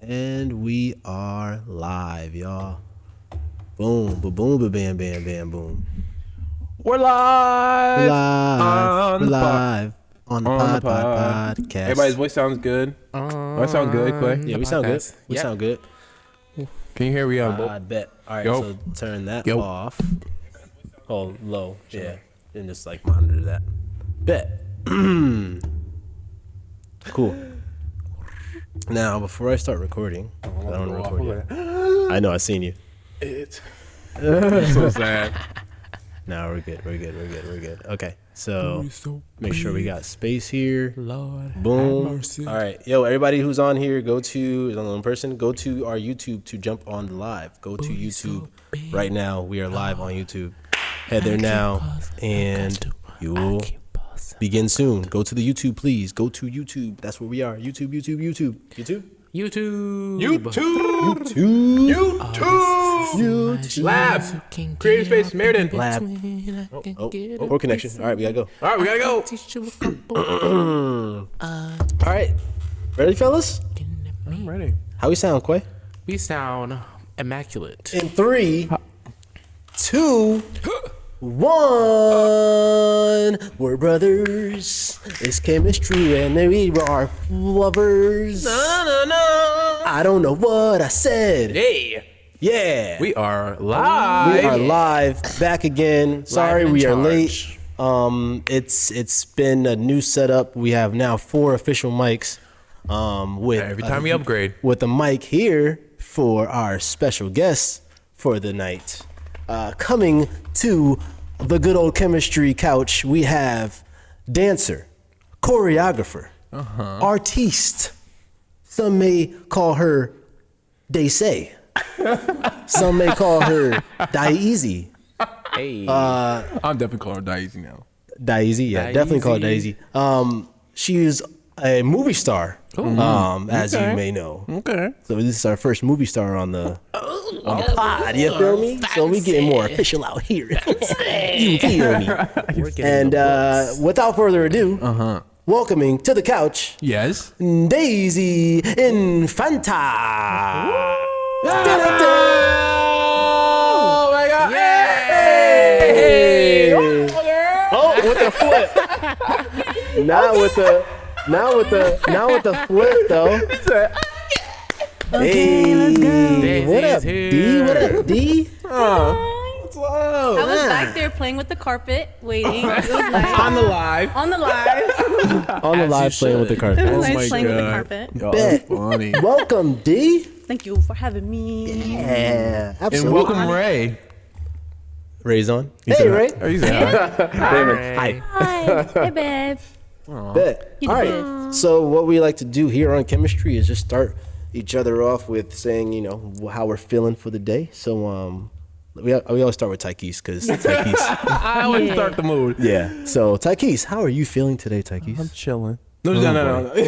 And we are live, y'all. Boom, ba boom, ba bam, bam, bam, boom. We're live. We're live on the podcast. Everybody's voice sounds good. I sound good, Clay? Yeah, we sound good. We sound good. Can you hear me on I bet. All right, Yo. so turn that Yo. off. Oh, low. Yeah, and just like monitor that. Bet. Cool. Now, before I start recording, I don't record yet. I know, I seen you. It's so sad. No, we're good. We're good. Okay, so make sure we got space here. Lord, Boom. All right, yo, everybody who's on here, go to in person. Go to our YouTube to jump on the live. Go to YouTube right now. We are live on YouTube. Head there now, and you will begin soon. Go to the YouTube, please. Go to YouTube. That's where we are. YouTube. Lab. Creative Space, Meriden. Lab. Poor connection. All right, we gotta go. All right, ready, fellas? I'm ready. How we sound, Quay? We sound immaculate. In 3, 2, 1. We're brothers. It's chemistry, and we are lovers. No. I don't know what I said. Hey, Yeah. We are live. We are live, back again. Sorry in we are charge. late. It's been a new setup. We have now 4 official mics. With Every time we upgrade. with a mic here for our special guest for the night. Coming to the good old chemistry couch, we have dancer, choreographer, artiste. Some may call her They Say. Some may call her Daisy. hey. I'm definitely calling her Daisy now. Daisy, yeah, definitely call her Daisy. She's a movie star, as you may know. Okay. So this is our first movie star on the pod. You feel me? So we getting more official out here. You feel me? And without further ado, welcoming to the couch, Yes. Daisy Infanta. Oh my God. Hey! Oh, with the flip. Not with the flip though. Hey, what up, D? What up, D? I was back there playing with the carpet, waiting. It was nice. On the live. On the live. On the live playing with the It carpet. was my nice playing with the God. carpet. Yo, Bet. funny. Welcome, D. Thank you for having me. Yeah, And absolutely. welcome Ray. Ray's on. He Hey, said Ray. hi. Oh, he said hi. Hi. Hi. Hey, babe. Bet. You All the right. So what we like to do here on chemistry is just start each other off with saying, you know, how we're feeling for the day. So we always start with Tykees because Tykees. I always start the mood. Yeah. So Tykees, how are you feeling today, I'm Tykees? chilling. No. He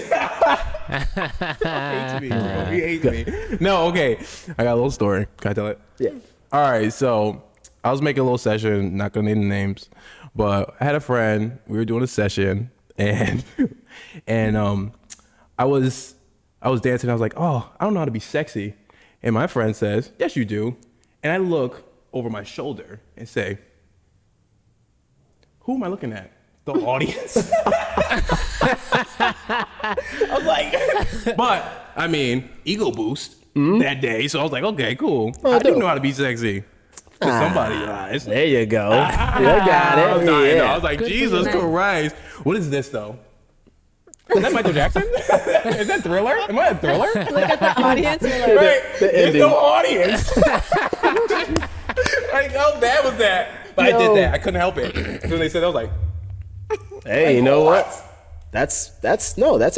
hates me, bro. He hates me. No, okay. I got a little story. Can I tell it? Yeah. All right. So I was making a little session. Not gonna name the names, but I had a friend. We were doing a session, and I was dancing. I was like, oh, I don't know how to be sexy. And my friend says, yes, you do. And I look over my shoulder and say, who am I looking at? The audience. I was like, but I mean, ego boost that day. So I was like, okay, cool. I do dope. know how to be sexy. To somebody's eyes. There you go. You got I was it. dying, though. I Yeah. was like, Good for Jesus you. Christ. What is this though? Is that Michael Jackson? Is that Thriller? Am I a Thriller? Look at the audience. You're like, Right. There's ending. no audience. Like, how bad was that? But I Yo. did that. I couldn't help it. When they said that, I was like, Hey, you know what? That's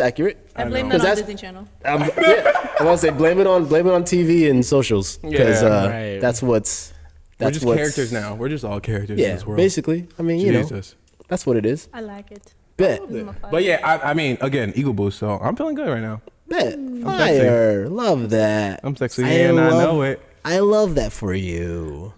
accurate. I blame Because that on that's- Disney Channel. Yeah, I want to say blame it on TV and socials because Yeah, right. that's what's we're just characters now. We're just all characters in Yeah, this world. basically. I mean, you know, Jesus. that's what it is. I like it. Bet, But yeah, I mean, again, ego boost. So I'm feeling good right now. bet, sexy. fire, love that. I'm sexy and I know it. I love that for you.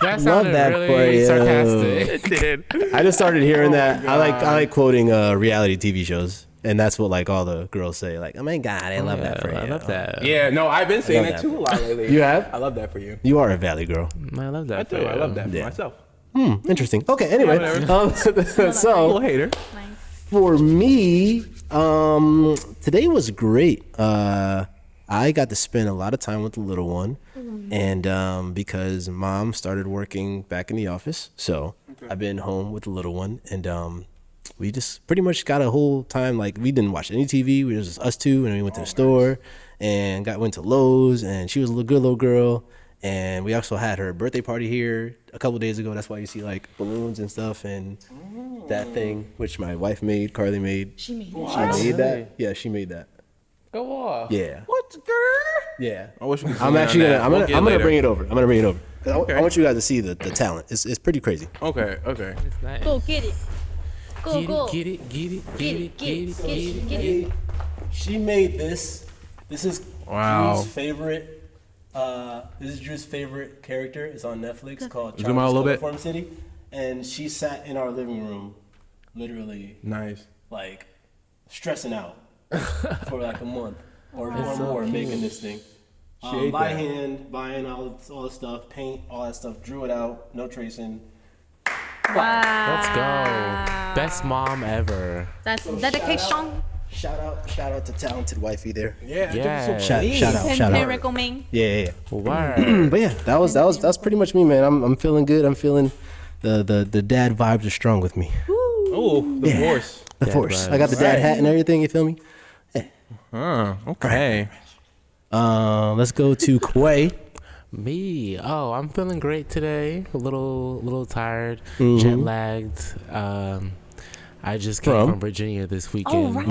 That sounded that really for you. sarcastic. It did. I just started hearing that. I like quoting reality TV shows. And that's what like all the girls say. Like, oh my God, I love that for you. I love that. Yeah, no, I've been saying love it that. too a lot lately. You have? I love that for you. You are a Valley girl. I love that. I do. for I you. love that for Yeah. myself. Interesting. Okay, anyway. Little So hater. for me, today was great. I got to spend a lot of time with the little one. And because mom started working back in the office, so I've been home with the little one, and we just pretty much got a whole time. Like, we didn't watch any TV. We was just us two, and we went to the store and went to Lowe's, and she was a good little girl. And we also had her birthday party here a couple days ago. That's why you see like balloons and stuff and that thing, which my wife made, Carly made. She made She made that. Yeah, she made that. Go off. Yeah. What, girl? Yeah. I wish we could I'm zoom in actually on gonna that. I'm We'll gonna get I'm gonna later. bring it over. I'm gonna bring it over. 'Cause Okay. I want you guys to see the talent. It's pretty crazy. Okay. Okay. It's nice. Go get it. Go, Get go. it, get it, get it, get it, get it, Get it, get it. She made this. This is Wow. Drew's favorite. This is Drew's favorite character. It's on Netflix called Zoom out a little bit. Farm City, and she sat in our living room, literally Nice. like stressing out for like a month or more making this thing. ate By that. hand, buying all the stuff, paint, all that stuff. Drew it out, no tracing. Wow. Let's go. Best mom ever. That's dedication. Shout out to talented wifey there. Yeah. Yeah. Shout out. Recommend. Yeah. Word. But yeah, that's pretty much me, man. I'm feeling good. I'm feeling the dad vibes are strong with me. Oh, the Yeah. force. The Dad force. vibes. I got the dad hat and everything. You feel me? Okay. Let's go to Quay. Me. Oh, I'm feeling great today. A little tired, Mm-hmm. jet lagged. I just came From? from Virginia this weekend. You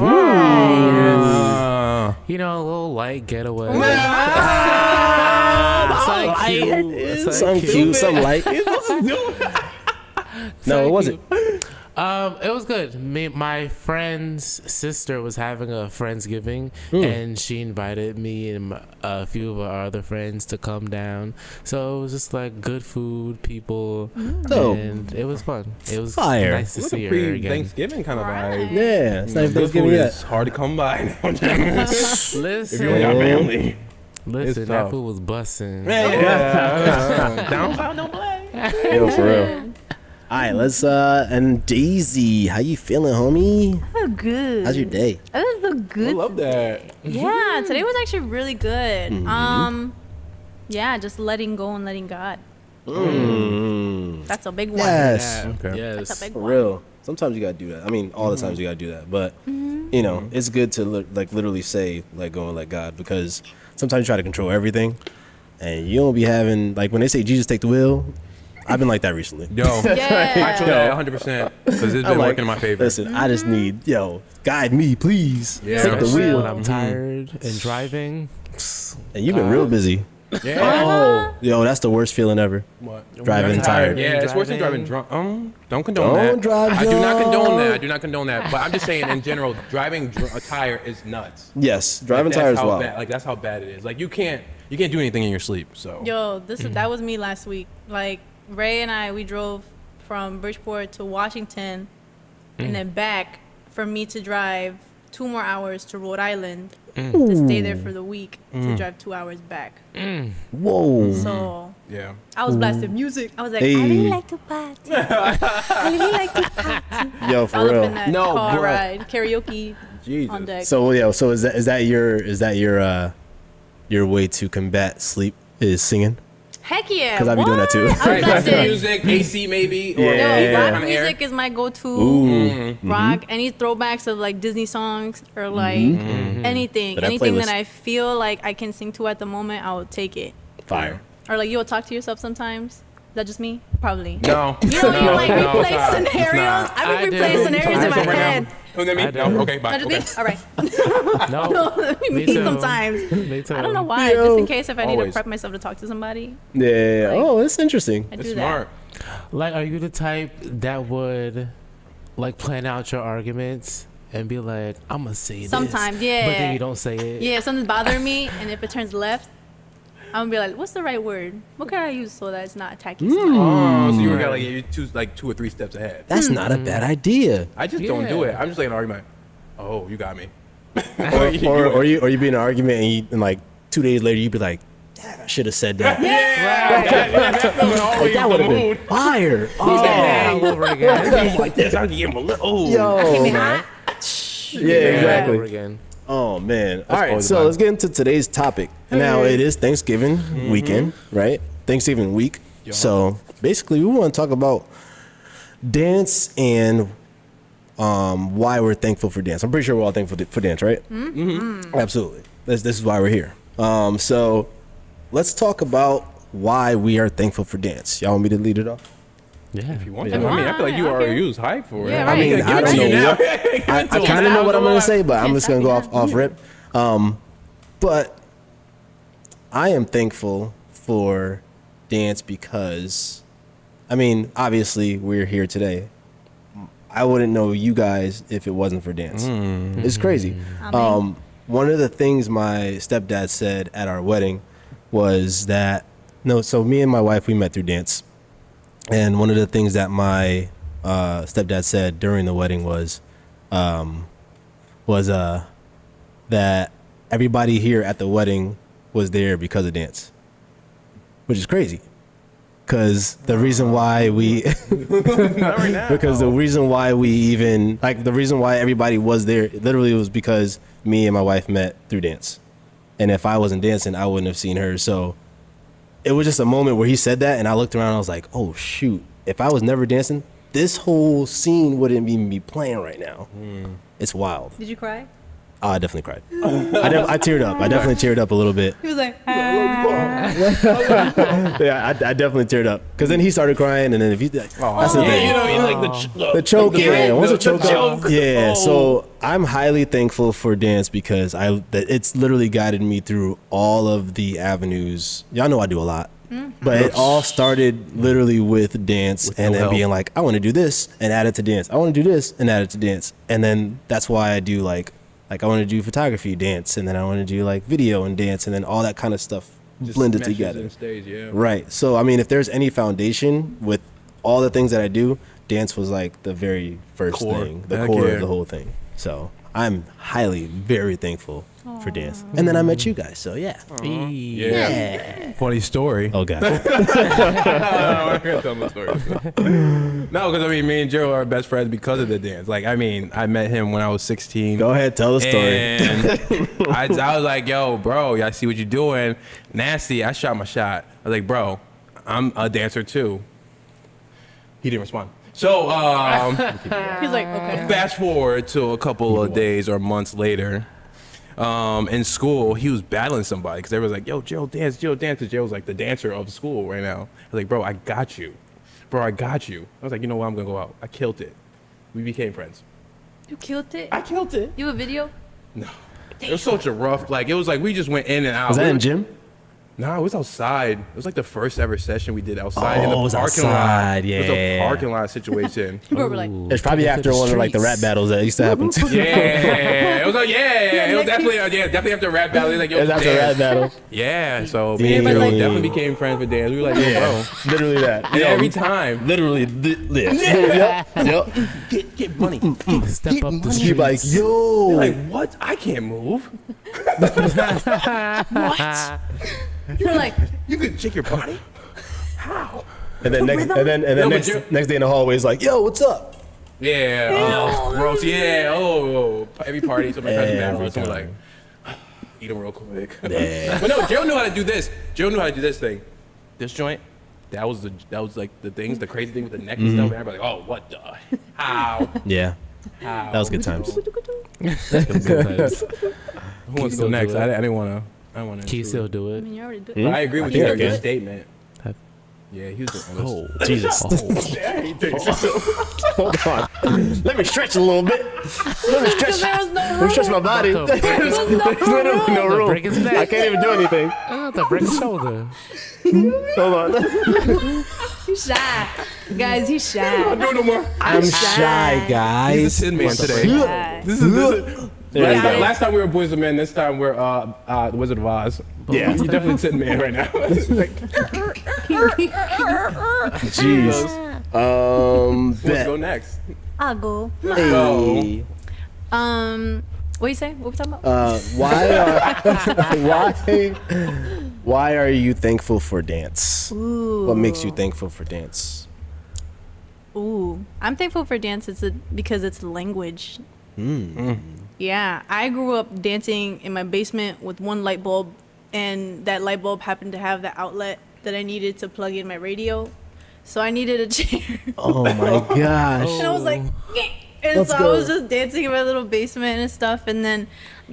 know, a little light getaway. Something cute, something light. No, it wasn't. It was good. My friend's sister was having a Friendsgiving, and she invited me and a few of our other friends to come down. So it was just like good food, people, Dope. and it was fun. It was Fire. nice to Look see at her again. pre-Thanksgiving kind of vibe. Yeah, it's not even Good Thanksgiving food yet. is hard to come by. if Listen, you got family. listen, it's that tough. food was busting. Down south don't play. Yo, for real. All right, let's and Daisy, how you feeling, homie? Oh, good. How's your day? It was so I good. love that. Yeah, today was actually really good. Yeah, just letting go and letting God. That's a big one. Yes, Okay. Yes. That's a big for one. real. Sometimes you gotta do that. I mean, all the times you gotta do that. But you know, it's good to like literally say let go and let God, because sometimes you try to control everything, and you don't be having like when they say Jesus take the wheel. I've been like that recently. Yo. I Yeah. feel that 100% because it's I'm been like, working in my favor. Listen, I just need guide me, please. Yeah. Take the Especially wheel. when I'm tired and driving. And you've been real busy. Yeah. Oh, yo, that's the worst feeling ever. What? Driving tired. Yeah, it's worse than driving Driving. drunk. Don't condone Don't that. drive I do not drunk. condone that. I do not condone that. But I'm just saying, in general, driving tired is nuts. Yes, driving Like, tired that's as how well. bad- like that's how bad it is. Like you can't do anything in your sleep. So Yo, that was me last week. Like Ray and we drove from Bridgeport to Washington, and then back for me to drive 2 more hours to Rhode Island to stay there for the week to drive 2 hours back. Whoa. So yeah. I was blasting music. I was like, Hey. I really like to party. I really like to party. Yo, for All up real. in that No, car bro. ride, karaoke Jesus. on deck. So is that your way to combat sleep is singing? Heck yeah. 'Cause I be doing that too. What? I'm Right, blasting. music, AC maybe. Or Yeah. Yo, Yeah. rock on air. music is my go-to. Ooh. Rock, any throwbacks of like Disney songs or like anything, So that anything playlist- that I feel like I can sing to at the moment, I will take it. Fire. Or like you'll talk to yourself sometimes. Is that just me? Probably. No. You know, you like No, it's replay not. It's scenarios. not. I I would do. replay scenarios in my Right now. head. Oh, that me? I don't. No. Okay, bye. Not just Okay. me? All right. No. me too. sometimes. Me too. I don't know why. Yo. Just in case if I need Always. to prep myself to talk to somebody, Yeah. Like- Oh, that's interesting. I do It's that. smart. Like, are you the type that would like plan out your arguments and be like, I'm gonna say this? Sometimes, yeah. But then you don't say it. Yeah, if something's bothering me and if it turns left, I'm gonna be like, what's the right word? What can I use so that it's not attacking somebody? Oh, so you were like you're 2 or 3 steps ahead. That's not a bad idea. I just don't do it. I'm just like an argument. Oh, you got me. or you be in an argument and like 2 days later you'd be like, "Damn, I should have said that." Like, that would have been fire. All over again. Like this, I give him a little. Yo, man. hot. Yeah, Over exactly. again. Oh man. All right, always so fun. let's get into today's topic. Now it is Thanksgiving weekend, right? Thanksgiving week. So basically, we want to talk about dance and why we're thankful for dance. I'm pretty sure we're all thankful for dance, right? Mm-hmm. Absolutely. This is why we're here. So let's talk about why we are thankful for dance. Y'all want me to lead it off? Yeah. If you want to. I mean, I feel like you already was hyped for it. Yeah, I right. mean, I don't know what I kind of know what I'm gonna say, but I'm just gonna go off rip. But I am thankful for dance because, I mean, obviously we're here today. I wouldn't know you guys if it wasn't for dance. It's crazy. One of the things my stepdad said at our wedding was that so me and my wife, we met through dance. And one of the things that my stepdad said during the wedding was that everybody here at the wedding was there because of dance, which is crazy. Because the reason why we, because the reason why we even the reason why everybody was there literally was because me and my wife met through dance, and if I wasn't dancing, I wouldn't have seen her. So it was just a moment where he said that, and I looked around and I was like, oh shoot, if I was never dancing, this whole scene wouldn't even be playing right now. It's wild. Did you cry? Oh, I definitely cried. I teared up. I definitely teared up a little bit. He was like, Yeah, I definitely teared up. Because then he started crying, and then if he, that's the thing. You know, The choke, yeah. Once a choke, choke. yeah. So I'm highly thankful for dance because it's literally guided me through all of the avenues. Y'all know I do a lot. But it all started literally with dance and then being like, I want to do this and add it to dance. I want to do this and add it to dance. And then that's why I do like I want to do photography, dance, and then I want to do like video and dance, and then all that kind of stuff blended together. Stage, yeah. Right. So, I mean, if there's any foundation with all the things that I do, dance was like the very first thing, the core of the whole thing. So I'm very thankful for dance. And then I met you guys. So yeah. Yeah. Funny story. Oh God. I'm gonna tell my story. No, because I mean, me and Joe are best friends because of the dance. Like, I mean, I met him when I was 16. Go ahead, tell the story. And I was like, yo, bro, I see what you're doing. Nasty. I shot my shot. I was like, bro, I'm a dancer too. He didn't respond. So, he's like, okay. fast forward to a couple of days or months later. In school, he was battling somebody because everyone was like, yo, Gerald dance. Because Gerald was like the dancer of school right now. I was like, bro, I got you. I was like, you know what? I'm going to go out. I killed it. We became friends. You killed it? I killed it. You have a video? No. It was such a rough, it was like we just went in and out. Was that in gym? No, it was outside. It was like the first ever session we did outside in Oh, the it was parking outside, lot. It was a yeah. parking lot situation. People were like, It's probably after one of like the rap battles that used to happen. Yeah, it was it was definitely after rap battle. Like, yo, It was after dance. rap battle. Yeah, so me and Joe definitely became friends with dance. We were like, yo, bro. Literally that. And every time. Literally. Yep. Get money. Step up the You're street. like, yo. Like, what? I can't move. what? You're like, You could shake your body? How? And then next day in the hallway is like, yo, what's up? Yeah, gross. Yeah, every party, somebody tries to Every bad for someone like, time. eat them real quick. Yeah. But no, Joe knew how to do this. Joe knew how to do this thing. This joint, that was like the crazy thing with the neck and stuff. And everybody like, oh, what the? How? Yeah. How? That was good times. Who wants to go next? I didn't want to. I want to. Can you still do it? you already did. But I agree with I you. think I Your can. statement. Yeah, he was doing this. Jesus. Hold on. Let me stretch a little bit. Let me stretch. There was no Let me stretch my body. About to break There's his- literally no room. break his neck. I can't even do anything. Oh, the break his shoulder. Hold on. He's shy. Guys, he's shy. Don't do it no more. I'm shy, He's guys. a Tin Man today. Shy. This is There you go. last time we were Boys and Men. This time we're the Wizard of Oz. Yeah. You're definitely Tin Man right now. Jeez. Let's Bet. go next. I'll go. Hey. What you say? What we talking about? Why are you thankful for dance? Ooh. What makes you thankful for dance? Ooh, I'm thankful for dance. Because it's language. Yeah, I grew up dancing in my basement with one light bulb, and that light bulb happened to have the outlet that I needed to plug in my radio. So I needed a chair. Oh my gosh. And I was like, and Let's so go. I was just dancing in my little basement and stuff. And then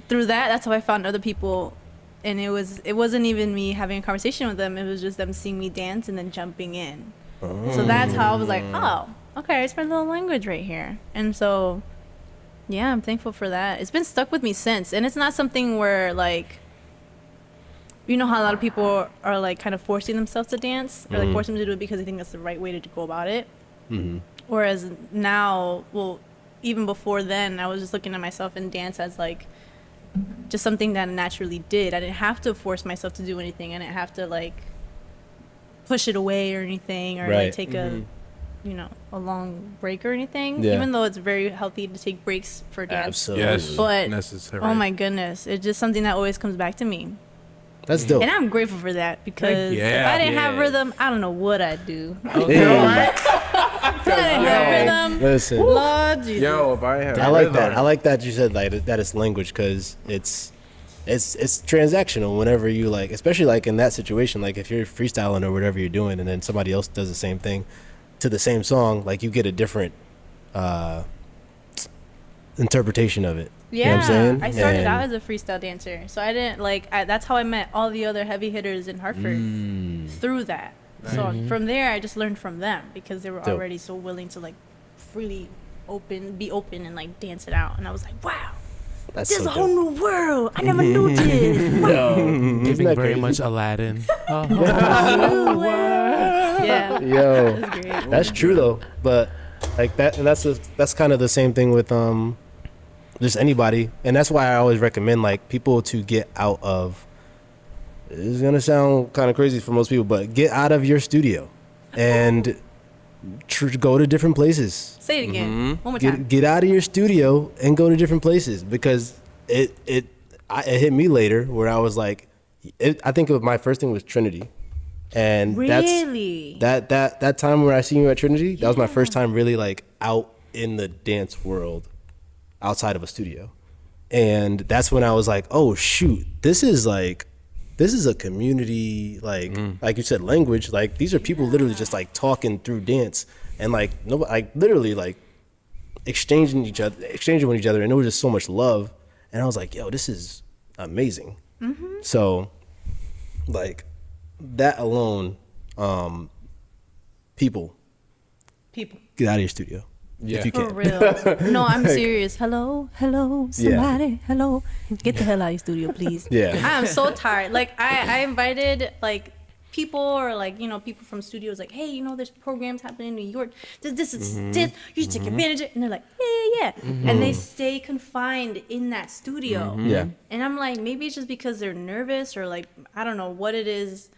through that, that's how I found other people. And it wasn't even me having a conversation with them. It was just them seeing me dance and then jumping in. So that's how I was like, oh, okay, it's my little language right here. And so, yeah, I'm thankful for that. It's been stuck with me since. And it's not something where, like, you know how a lot of people are, like, kind of forcing themselves to dance or, like, forcing them to do it because they think that's the right way to go about it. Whereas now, well, even before then, I was just looking at myself and dance as, like, just something that I naturally did. I didn't have to force myself to do anything. I didn't have to, like, push it away or anything or, like, take a long break or anything. Yeah. Even though it's very healthy to take breaks for dance. Absolutely. Yes, But, necessary. oh my goodness, it's just something that always comes back to me. That's dope. And I'm grateful for that because if yeah. I didn't have Yeah. rhythm, I don't know what I'd do. If Yeah. I didn't have rhythm, Listen, Lord Jesus. Yo, if I had I like rhythm- that. I like that you said like that it's language because it's transactional whenever you like, especially like in that situation, like if you're freestyling or whatever you're doing and then somebody else does the same thing to the same song, like you get a different interpretation of it. Yeah, You know what I'm saying? I started And- out as a freestyle dancer, so I didn't that's how I met all the other heavy hitters in Hartford through that. So from there, I just learned from them because they were Dope. already so willing to like freely be open and like dance it out, and I was like, wow, That's there's so a whole dope. new world. I never knew this. Wow. Giving that very crazy? much Aladdin. Yeah, Yo, that's great. that's true though. But like that, and that's kind of the same thing with just anybody, and that's why I always recommend like people to get out of. It's gonna sound kind of crazy for most people, but get out of your studio and go to different places. Say it again, one more time. Get out of your studio and go to different places because it hit me later where I was like, I think my first thing was Trinity, and Really? that time where I seen you at Trinity, that was my first time really like out in the dance world outside of a studio. And that's when I was like, oh shoot, this is a community, like you said, language. Like these are people literally just like talking through dance and like nobody, like literally like exchanging with each other, and there was just so much love. And I was like, yo, this is amazing. So like that alone, people get out of your studio if you For can. real. No, I'm serious. Hello, somebody, hello. Get the hell out of your studio, please. Yeah. I am so tired. Like I invited like people or like, people from studios like, hey, there's programs happening in New York. This is this. You should take advantage of it. And they're like, yeah. And they stay confined in that studio. Yeah. And I'm like, maybe it's just because they're nervous or like, I don't know what it is,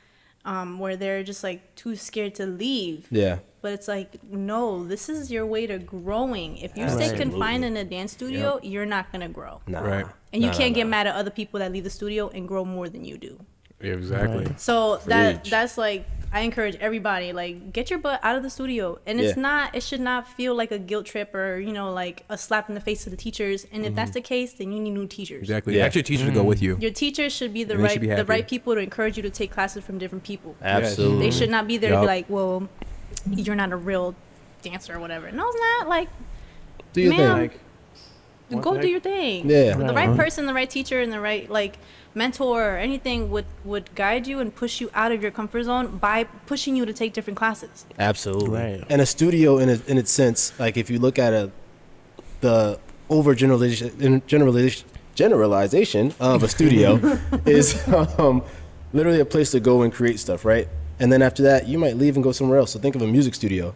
where they're just like too scared to leave. Yeah. But it's like, no, this is your way to growing. If you stay Absolutely. confined in a dance studio, you're not going to grow. Nah. Right. And you can't get mad at other people that leave the studio and grow more than you do. Yeah, exactly. Right. So Preach. that's like, I encourage everybody, like, get your butt out of the studio. And it should not feel like a guilt trip or, like a slap in the face to the teachers. And if that's the case, then you need new teachers. Exactly. Yeah. Ask your teacher to go with you. Your teachers should be the And they should be the happy. right people to encourage you to take classes from different people. Absolutely. They should not be there to be Yup. like, well, you're not a real dancer or whatever. No, it's not. Like, Do your ma'am, thing. go do your thing. Yeah. The right person, the right teacher, and the right like mentor or anything would guide you and push you out of your comfort zone by pushing you to take different classes. Absolutely. Right. And a studio, in its sense, like if you look at the generalization of a studio, is literally a place to go and create stuff, right? And then after that, you might leave and go somewhere else. So think of a music studio.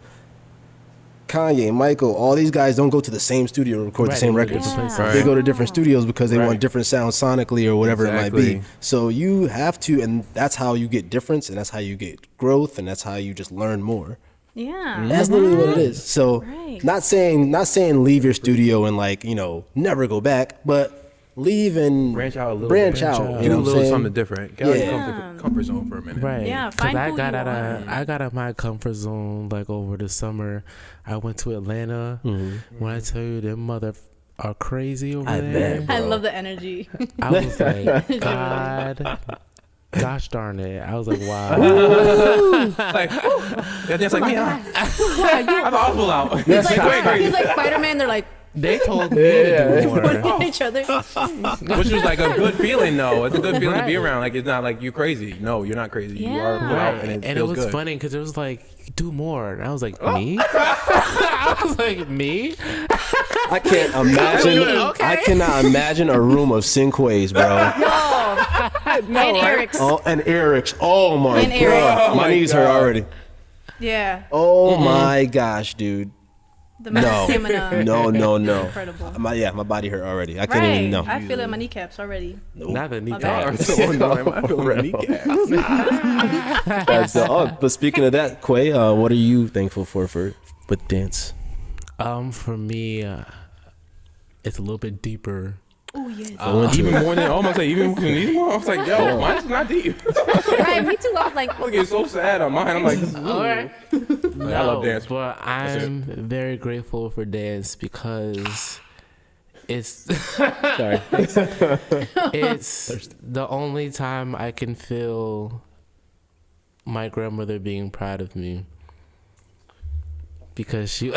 Kanye, Michael, all these guys don't go to the same studio to record the Right, same they go to records. different places. They Right. go to different studios because they Right. want different sounds sonically or whatever it might be. Exactly. So you have to, and that's how you get difference, and that's how you get growth, and that's how you just learn more Yeah. That's literally what it is. So Right. not saying leave your studio and like, never go back, but leave and Branch out a little branch bit. out. Branch out. You Do know a what I'm little saying? something different. Get out Yeah. your comfort zone for a minute. Right. Yeah, 'Cause find I who got you out are. of I got out of my comfort zone like over the summer. I went to Atlanta. When I tell you them mother are crazy over I there. bet. I Bro. love the energy. I was like, gosh darn it. I was like, wow. Like, yeah, that's like me. I'm awful out. He's like Spider-Man. They're like They told me to do more. at each other. Which was like a good feeling, though. It's a good feeling to be around. Like, it's not like you're crazy. No, you're not crazy. You are full Yeah. out, and it feels was good. funny because it was like, do more. And I was like, me? I was like, me? I can't imagine. Okay. I cannot imagine a room of Cinquays, bro. And Eric's. Oh, and Eric's. Oh my And Eric. god, Oh my my knees hurt God. already. Yeah. Oh my gosh, dude. The No, stamina. no. Incredible. My body hurt already. I couldn't Right. even know. I feel it in my kneecaps already. Not the bad. kneecap. But speaking of that, Quay, what are you thankful for with dance? For me, it's a little bit deeper. Oh yes. Even more than, almost like, even more. I was like, yo, mine's not deep. Right. Me too. I was like, I get so sad on mine. I'm like, this is Alright. Like, I love dance. But I'm very grateful for dance because it's Sorry. it's the only time I can feel my grandmother being proud of me. Because she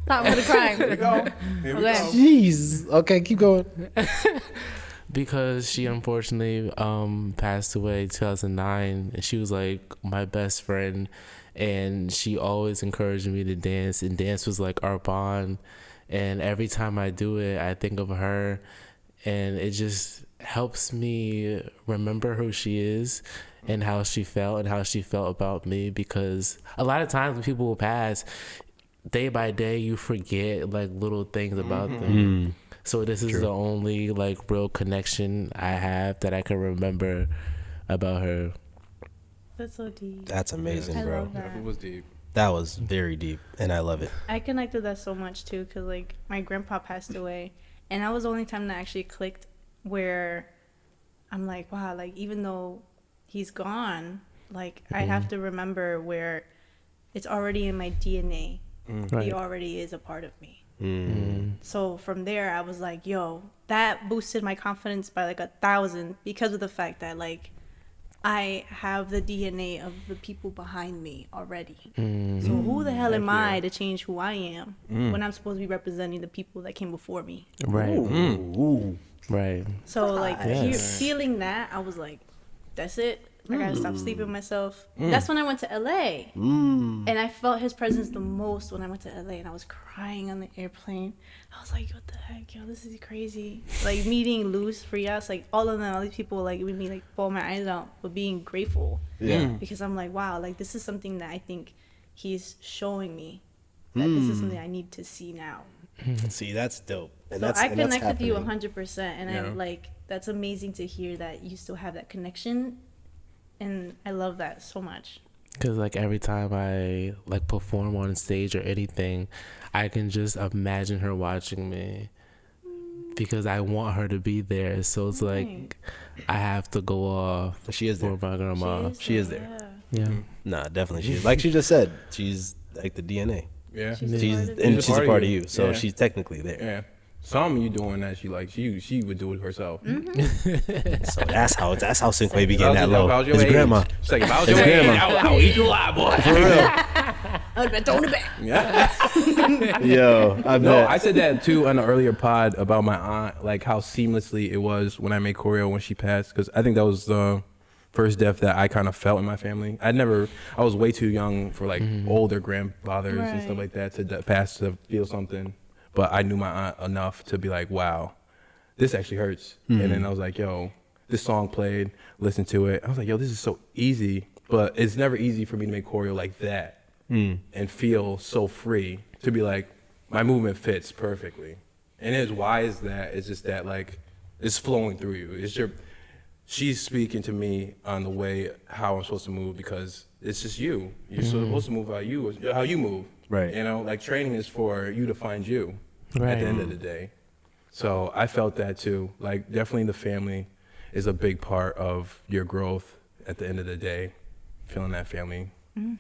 stop for the crime. Okay. Jeez. Okay, keep going. because she unfortunately passed away in 2009, and she was like my best friend, and she always encouraged me to dance, and dance was like our bond. And every time I do it, I think of her, and it just helps me remember who she is and how she felt about me. Because a lot of times when people will pass, day by day you forget like little things about them. So this is the only like real connection I have that I can remember about her. That's so deep. That's amazing, I bro. love that. It was deep. That was very deep, and I love it. I connect with that so much too, cause like my grandpa passed away, and that was the only time that actually clicked, where I'm like, wow, like even though he's gone, like I have to remember where it's already in my DNA. Right. He already is a part of me. So from there, I was like, yo, that boosted my confidence by like 1,000 because of the fact that like I have the DNA of the people behind me already. So who the hell am I to change who I am when I'm supposed to be representing the people that came before me? Right. Ooh. Right. So like Yes. feeling that, I was like, that's it. I gotta stop sleeping with myself. That's when I went to LA. And I felt his presence the most when I went to LA, and I was crying on the airplane. I was like, what the heck, yo, this is crazy. Like meeting Luz, Frias, like all of them, all these people, like made me like bawl my eyes out, but being grateful. Yeah. Because I'm like, wow, like this is something that I think he's showing me that this is something I need to see now. See, that's dope. And So that's, I and that's connect with you happening. 100%, and Yeah. I'm like, that's amazing to hear that you still have that connection, and I love that so much. Because like every time I like perform on stage or anything, I can just imagine her watching me because I want her to be there. So it's like I have to go off She is there. for my grandma. She is there. Yeah. Nah, definitely she is. Like she just said, she's like the DNA. Yeah. She's She's part of and you. she's a part of you, so Yeah. she's technically there. Yeah. Some you doing that she like she would do it herself. So that's how Cinquay began that low. About your His age. grandma. She's like, about His your age, grandma. I'll eat you alive, boy. For real. Throw it back. Yeah. Yo, I No, bet. I said that too on the earlier pod about my aunt, like how seamlessly it was when I made choreo when she passed, because I think that was the first death that I kind of felt in my family. I was way too young for like older grandfathers and stuff Right. like that to pass to feel something. But I knew my aunt enough to be like, wow, this actually hurts. And then I was like, yo, this song played, listened to it. I was like, yo, this is so easy, but it's never easy for me to make choreo like that and feel so free to be like, my movement fits perfectly. And why is that? It's just that like, it's flowing through you. she's speaking to me on the way how I'm supposed to move because it's just you. You're supposed to move how you move. Right. You know, like training is for you to find you Right. at the end of the day. So I felt that too. Like definitely the family is a big part of your growth at the end of the day. Feeling that family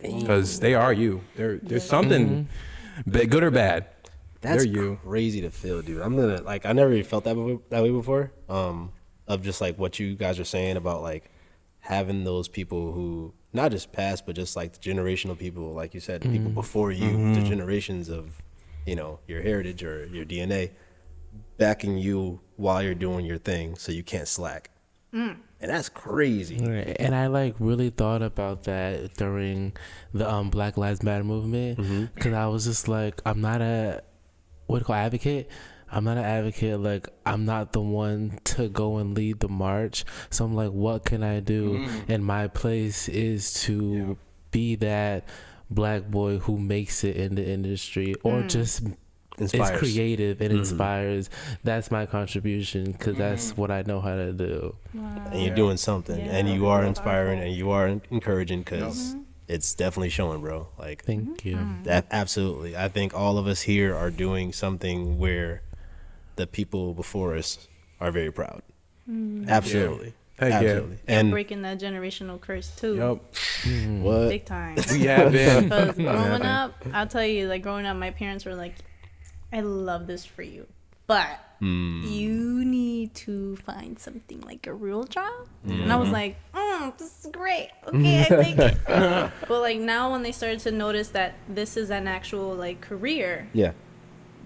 because they are you. There's something good or bad. That's They're you. crazy to feel, dude. I'm gonna like I never really felt that way before. Of just like what you guys are saying about like having those people who not just past, but just like the generational people, like you said, people before you, the generations of, you know, your heritage or your DNA, backing you while you're doing your thing, so you can't slack. And that's crazy. Right. And I like really thought about that during the Black Lives Matter movement because I was just like, I'm not a advocate. I'm not an advocate. Like, I'm not the one to go and lead the march. So I'm like, what can I do? And my place is to be that black boy who makes it in the industry or just Inspires. is creative and inspires. That's my contribution because that's what I know how to do. And you're doing something, and you are inspiring, and you are encouraging, because it's definitely showing, bro. Like, Thank you. that absolutely. I think all of us here are doing something where the people before us are very proud. Absolutely. Heck yeah. Absolutely. And And breaking that generational curse too. Yup. what? Big time. We have been. Because growing up, I'll tell you, like growing up, my parents were like, I love this for you, but you need to find something like a real job. And I was like, this is great. Okay, I take it. But like now when they started to notice that this is an actual like career, Yeah.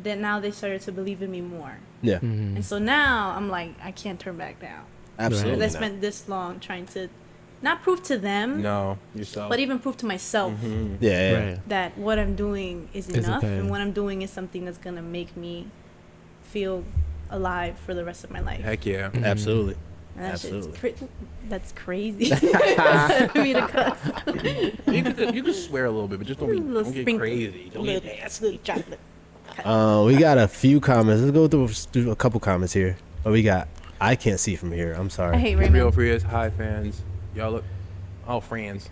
then now they started to believe in me more. Yeah. And so now I'm like, I can't turn back now. Absolutely. Because I not. spent this long trying to not prove to them, No, yourself. but even prove to myself Yeah. Yeah. Right. that what I'm doing is enough, okay. and what I'm doing is something that's gonna make me feel alive for the rest of my life. Heck yeah. Absolutely. And that shit's Absolutely. that's crazy. For me to cuss. You can swear a little bit, but just don't get crazy. Don't get nasty. Chocolate. We got a few comments. Let's go through a couple comments here. What we got? I can't see from here. I'm I sorry. hate Real Raymond. Prius, hi fans. Y'all look, friends.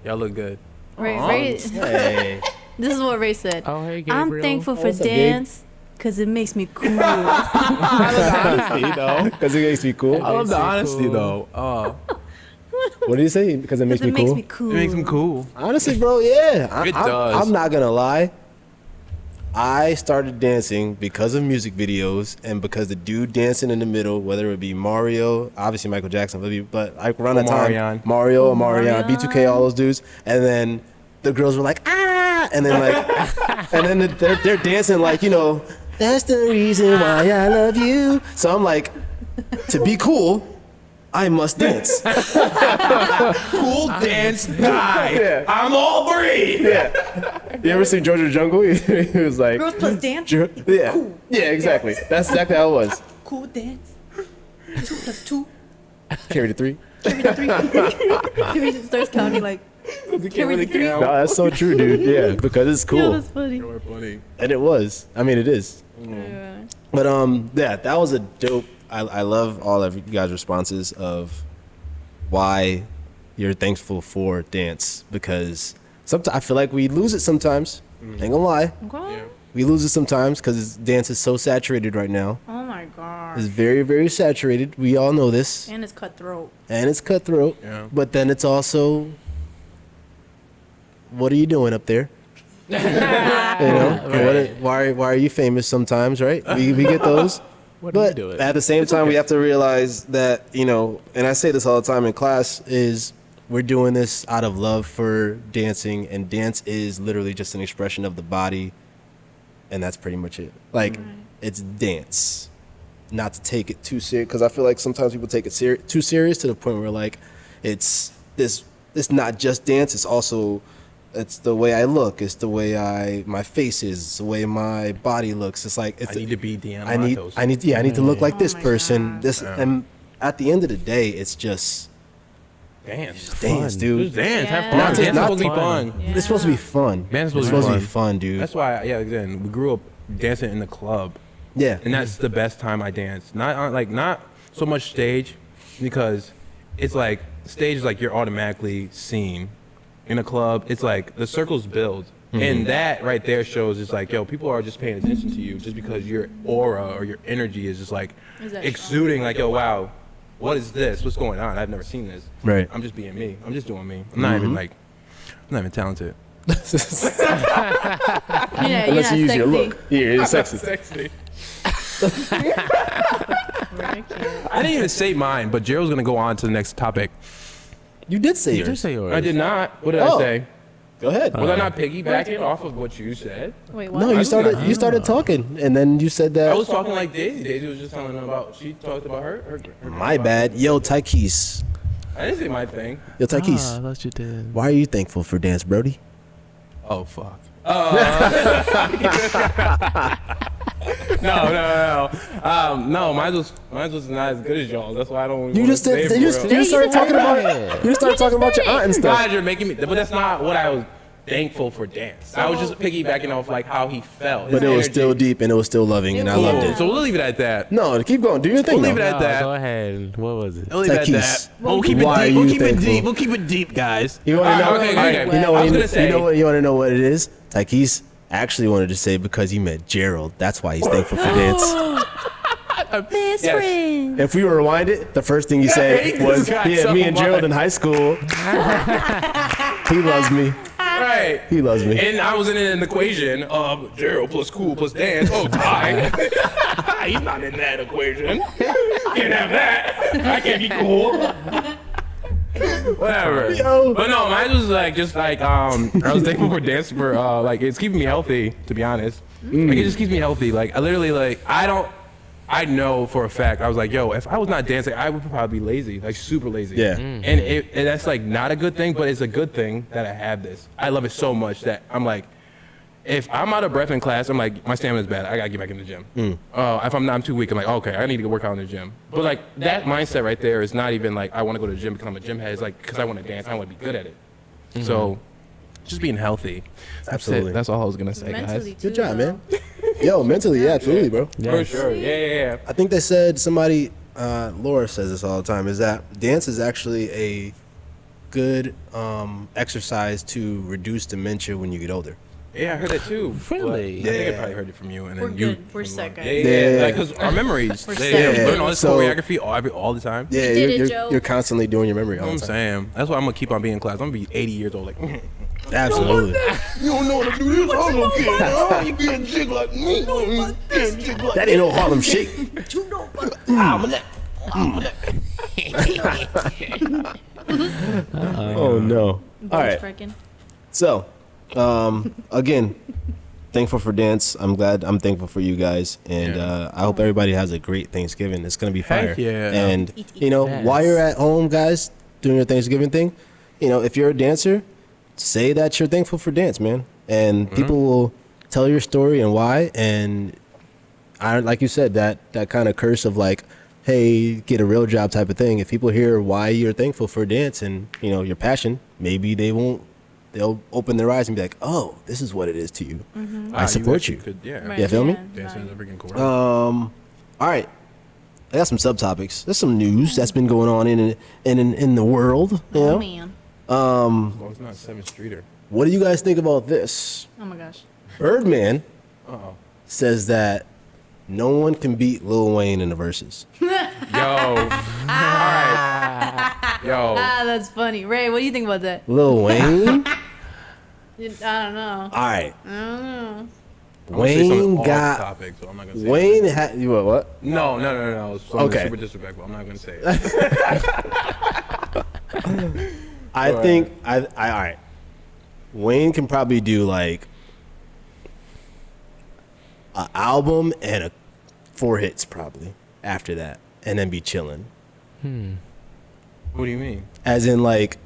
Y'all look good. Ray, Hey. this is what Ray said. Oh, hey, Gabriel. I'm thankful for what's up, Gabe? dance because it makes me cool. Honesty, though, because it makes me cool. I love the makes me honesty cool. though. What do you say? Because it makes me It makes cool. me cool. It makes them cool. Honestly, bro, yeah. It does. I'm not gonna lie. I started dancing because of music videos and because the dude dancing in the middle, whether it be Mario, obviously Michael Jackson, but like around that time, Omarion. Mario, Omarion. B2K, all those dudes, and then the girls were like, ah, and then like, and then they're dancing like, you know, that's the reason why I love you. So I'm like, to be cool, I must dance. Cool dance guy. Yeah. I'm all three. Yeah. You ever seen George of the Jungle? He was like, Girls plus dance. yeah, yeah, exactly. That's exactly how it was. Cool dance. 2 + 2. Carry the 3. Carry the 3. He starts counting like. Carry the 3. No, that's so true, dude. Yeah, because it's Yeah, cool, that's funny. You're funny. and it was. I mean, it is. Yeah. But yeah, that was a dope. I love all of you guys' responses of why you're thankful for dance, because sometimes I feel like we lose it sometimes. Ain't gonna lie, Okay. Yeah. we lose it sometimes because dance is so saturated right now. Oh my god. It's very, very saturated. We all know this, And it's cutthroat. and it's cutthroat. Yeah. But then it's also, what are you doing up there? You know, why are you famous sometimes, right? We get those. What are you But doing? at the same time, we have to realize that, you know, and I say this all the time in class, is we're doing this out of love for dancing, and dance is literally just an expression of the body, and that's pretty much it. Like, it's dance. Not to take it too serious, because I feel like sometimes people take it too serious to the point where, like, it's not just dance, it's also, it's the way I look, it's the way my face is, it's the way my body looks. It's like, it's I need to be Deanna I need Matos. I need to look like Oh this my person. God. This, and at the end of the day, it's just Dance. dance, Just dude. dance. Have Yeah. fun. Not to- Dance is not supposed to be to- fun. Yeah. It's supposed to be fun. Dance is It's supposed to be be fun, dude. That's why, yeah, again, we grew up dancing in the club, Yeah. and that's the best time I danced. Not so much stage, because it's like stage is like you're automatically seen. In a club, it's like the circles build. And that right there shows it's like, yo, people are just paying attention to you just because your aura or your energy is just like exuding like, yo, wow, what is this? What's going on? I've never seen this. Right. I'm just being me. I'm just doing me. I'm not even like, I'm not even talented. Yeah, Unless you use your sexy. look. Yeah, it's I'm not sexy. sexy. I didn't even say mine, but Gerald's gonna go on to the next topic. You did say You yours. just say yours. I did not. What did Oh. I say? Go ahead. Was I not piggybacking off of what you said? Wait, what? No, you started talking, and then you said I that. was talking like Daisy. Daisy was just telling them about. She talked about her My bad. Yo, Tykees. I didn't say my thing. Yo, I Tykees. thought you did. Why are you thankful for dance, Brody? Oh fuck. No. Mine was not as good as y'all. That's why I don't. You just did. You just started talking about. You just started talking about your aunt and stuff. God, you're making me. But that's not what I was thankful for dance. I was just piggybacking off like how he felt. But it was still deep and it was still loving, and I loved it. So we'll leave it at that. No, keep going. Do your thing. We'll leave it though. at that. Go ahead. What was it? We'll leave it at Takis, that. We'll keep it why deep. are We'll you keep it thankful? deep. We'll keep it deep, guys. You want to know? Okay, All right, okay. You know I what? was gonna say. You want to know what it is? Tykees actually wanted to say because he met Gerald. That's why he's thankful for dance. Best Yes. friend. If we rewind it, the first thing he hate said this was, guy "Yeah, so me and Gerald much." in high school. He loves me. Right. He loves me. And I was in an equation of Gerald plus cool plus dance. Oh, die. He's not in that equation. Can't have that. I can't be cool. Whatever. Yo. But no, mine was like just like I was thankful for dance for like it's keeping me healthy, to be honest. Like it just keeps me healthy. Like I literally like I know for a fact I was like, yo, if I was not dancing, I would probably be lazy, like super lazy. Yeah. And that's like not a good thing, but it's a good thing that I have this. I love it so much that I'm like, if I'm out of breath in class, I'm like, my stamina's bad. I gotta get back in the gym. If I'm too weak, I'm like, okay, I need to go work out in the gym. But like that mindset right there is not even like I want to go to the gym because I'm a gym head. It's like because I want to dance, I want to be good at it. So just being healthy. Absolutely. That's all I was gonna say, Mentally guys. too, Good job, though. man. Yo, mentally, yeah, absolutely, bro. For sure. Yeah. I think they said somebody, Laura says this all the time, is that dance is actually a good exercise to reduce dementia when you get older. Yeah, I heard that too. Really? But I think I Yeah. probably heard it from you, and We're then you. good. We're set, guys. Yeah. Yeah. Because our memories, We're they set. learn all this So- choreography all the time. Yeah, did it, you're, Joe. you're constantly doing your memory You know all what the I'm time. saying? That's why I'm gonna keep on being in class. I'm gonna be 80 years old. Like, Absolutely. you don't know how to do this. I don't care. You can't jig like me. You can't jig like That ain't no Harlem Shake. Oh no. All right. Freaking. So, again, thankful for dance. I'm thankful for you guys, and I hope everybody has a great Thanksgiving. It's gonna be fire. Heck yeah. And Yes. while you're at home, guys, doing your Thanksgiving thing, if you're a dancer, say that you're thankful for dance, man, and people will tell your story and why. And like you said, that kind of curse of like, hey, get a real job type of thing. If people hear why you're thankful for dance and your passion, maybe they'll open their eyes and be like, oh, this is what it is to you. I support you. Yeah. Right, Yeah, feel me? Dancing is a freaking cool. All right, I got some subtopics. There's some news that's been going on in the world. Oh man. Well, it's not 7th Streeter. What do you guys think about this? Oh my gosh. Birdman Uh-oh. says that no one can beat Lil Wayne in the verses. Yo. All right. Yo. That's funny. Ray, what do you think about that? Lil Wayne? I don't know. All right. I don't know. I'm gonna say something Wayne off got topic, so I'm not gonna say Wayne had you what? No. So Okay. super disrespectful. I'm not gonna say it. I think I all right. Wayne can probably do like an album and 4 hits probably after that, and then be chilling. What do you mean? As in like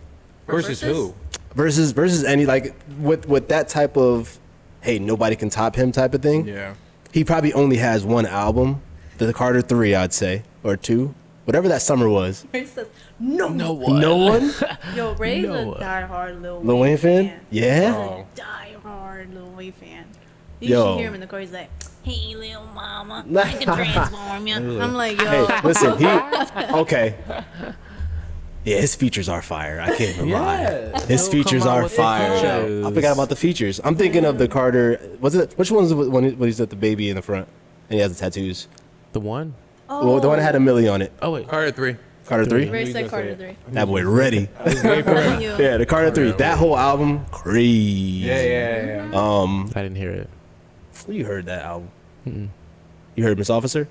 Versus who? versus any like with that type of hey nobody can top him type of thing. Yeah. He probably only has one album, the Carter 3, I'd say, or 2, whatever that summer was. Ray says, no one. No one? Yo, Ray's No. a diehard Lil Lil Wayne fan? Yeah? Oh. Diehard Lil Wayne fan. Yo. You should hear him in the car. He's like, Hey, little mama, I can transform you. I'm like, yo. Hey, listen, okay. Yeah, his features are fire. I can't even lie. His He'll features come out are with fire. features. I forgot about the features. I'm thinking of the Carter. Was it? Which one's the one when he's at the baby in the front and he has the tattoos? The one? Well, the one that had a Millie on it. Oh, wait. Carter 3. Carter 3? Ray said Carter 3. That boy ready. Telling you. Yeah, the Carter 3. That whole album, crazy. Yeah. I didn't hear it. You heard that album? You heard Miss Officer?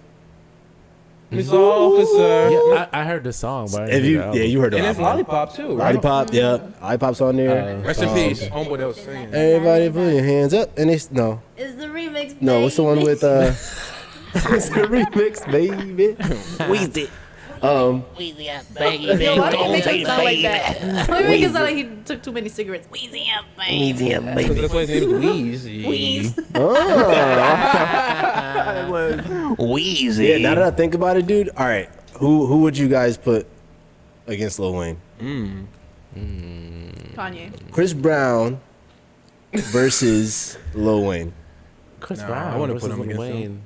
Miss Officer. Yeah, I heard the song, but I didn't hear the album. You heard the And it's album. Lollipop too, right? Lollipop, yeah. Lollipop's on there. Rest in peace. Homeboy that was singing. Everybody put your hands up, and it's no. It's the remix. No, what's the one baby. with it's the remix, baby. Weezy. Yo, why do you make him sound like that? Why do you make him sound like he took too many cigarettes? Wheezy up, baby. That's why his name is Weezy. Wheeze. Weezy. Yeah, now that I think about it, dude. All right, who would you guys put against Lil Wayne? Kanye. Chris Brown versus Lil Wayne. Chris Nah, Brown. I wouldn't versus put him Lil against Wayne.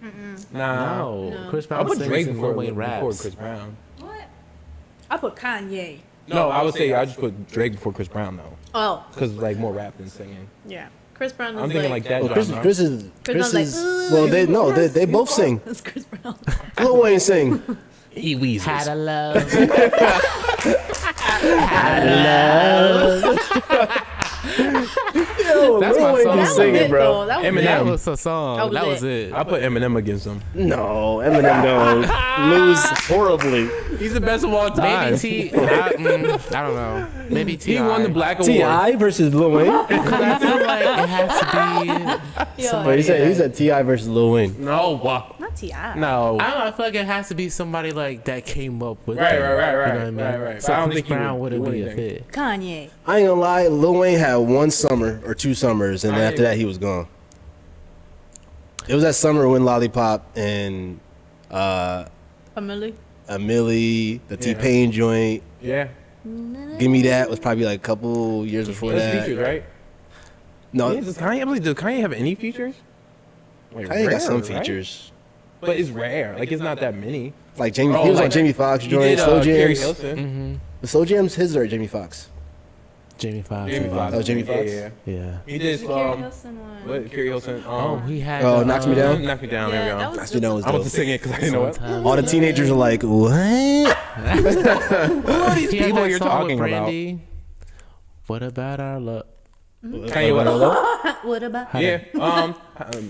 Nah. No. Chris Brown I put sings Drake and before Lil Wayne before raps. Chris Brown. What? I put Kanye. No, I would say I just put Drake before Chris Brown though, Oh, because like more rap than singing. yeah. Chris Brown is I'm thinking like that. Well, Chris, genre. Chris is. Chris Brown's like, Well, they both sing. That's Chris Brown. Lil Wayne sing. He Weezes. Had a love. Yo, That's Lil my Wayne song. be That was singing, it, bro. though. That was Eminem. That it. was a song. That was That was it. it. I put Eminem against him. No, Eminem gonna lose horribly. He's the best of all time. Maybe I don't know. Maybe T. He won the Black Award. Ti versus Lil Wayne. I feel like it has to be. Yo, Wait, he said Ti versus Lil Wayne. No, not T.I. no. I don't know. I feel like it has to be somebody like that came up with Right, it. right, right, You right, know what I mean? right. So I don't Chris think he Brown would wouldn't do be a anything. fit. Kanye. I ain't gonna lie, Lil Wayne had one summer or 2 summers, and then after that he was gone. It was that summer when Lollipop and Emily. Millie, the T-Pain joint, Yeah. Give Me That was probably like a couple years before That's that. features, right? No, Does Kanye have any features? Like, I ain't got some rare, right? features. But it's rare. Like, it's not that many. Like Jamie, Oh, he was on like- Jamie Foxx He joint, did Slow Carrie Jams. Hilson. The Slow Jams, his or Jamie Foxx? Jamie Foxx. Jamie Foxx. Oh, Jamie Foxx? Yeah. Yeah. He did Carrie Hilson one. what? Carrie Hilson. Oh, he had. Oh, Knocks Me Down? Knock Me Down. Yeah, there we that go. was That's what that was I was dope. to sing it because I didn't know it. Sometimes. All the teenagers are like, what? Who are these He had people that you're song talking with about? Brandy. What about our love? Kanye what? What about? Yeah.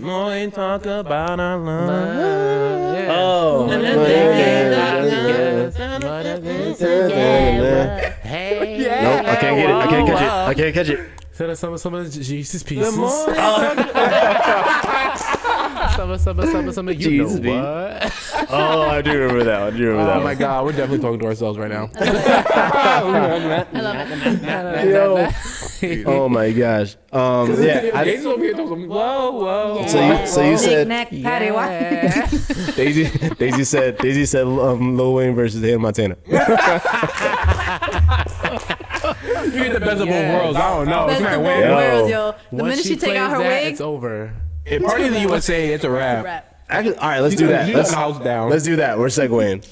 More and talk about our love. Yeah. Oh. Hey. Nope, I can't get it. I can't catch it. I can't catch it. Some of Jesus pieces. more- Some of you Jesus, know what? Oh, I do remember that one. I do remember Oh that my God, we're definitely talking to ourselves right now. I love it. Oh my gosh. Yeah. Jason's over here talking. Whoa, whoa. So you said Yeah. Daisy said Lil Wayne versus Hannah Montana. You get the best of both worlds. I don't know. Best It's of not both win. worlds, yo. The Once minute she take out her plays that, wig, it's over. If Party of the USA, it's a rap. rap. Actually, all right, let's do that. You got the house down. Let's do that. We're segueing.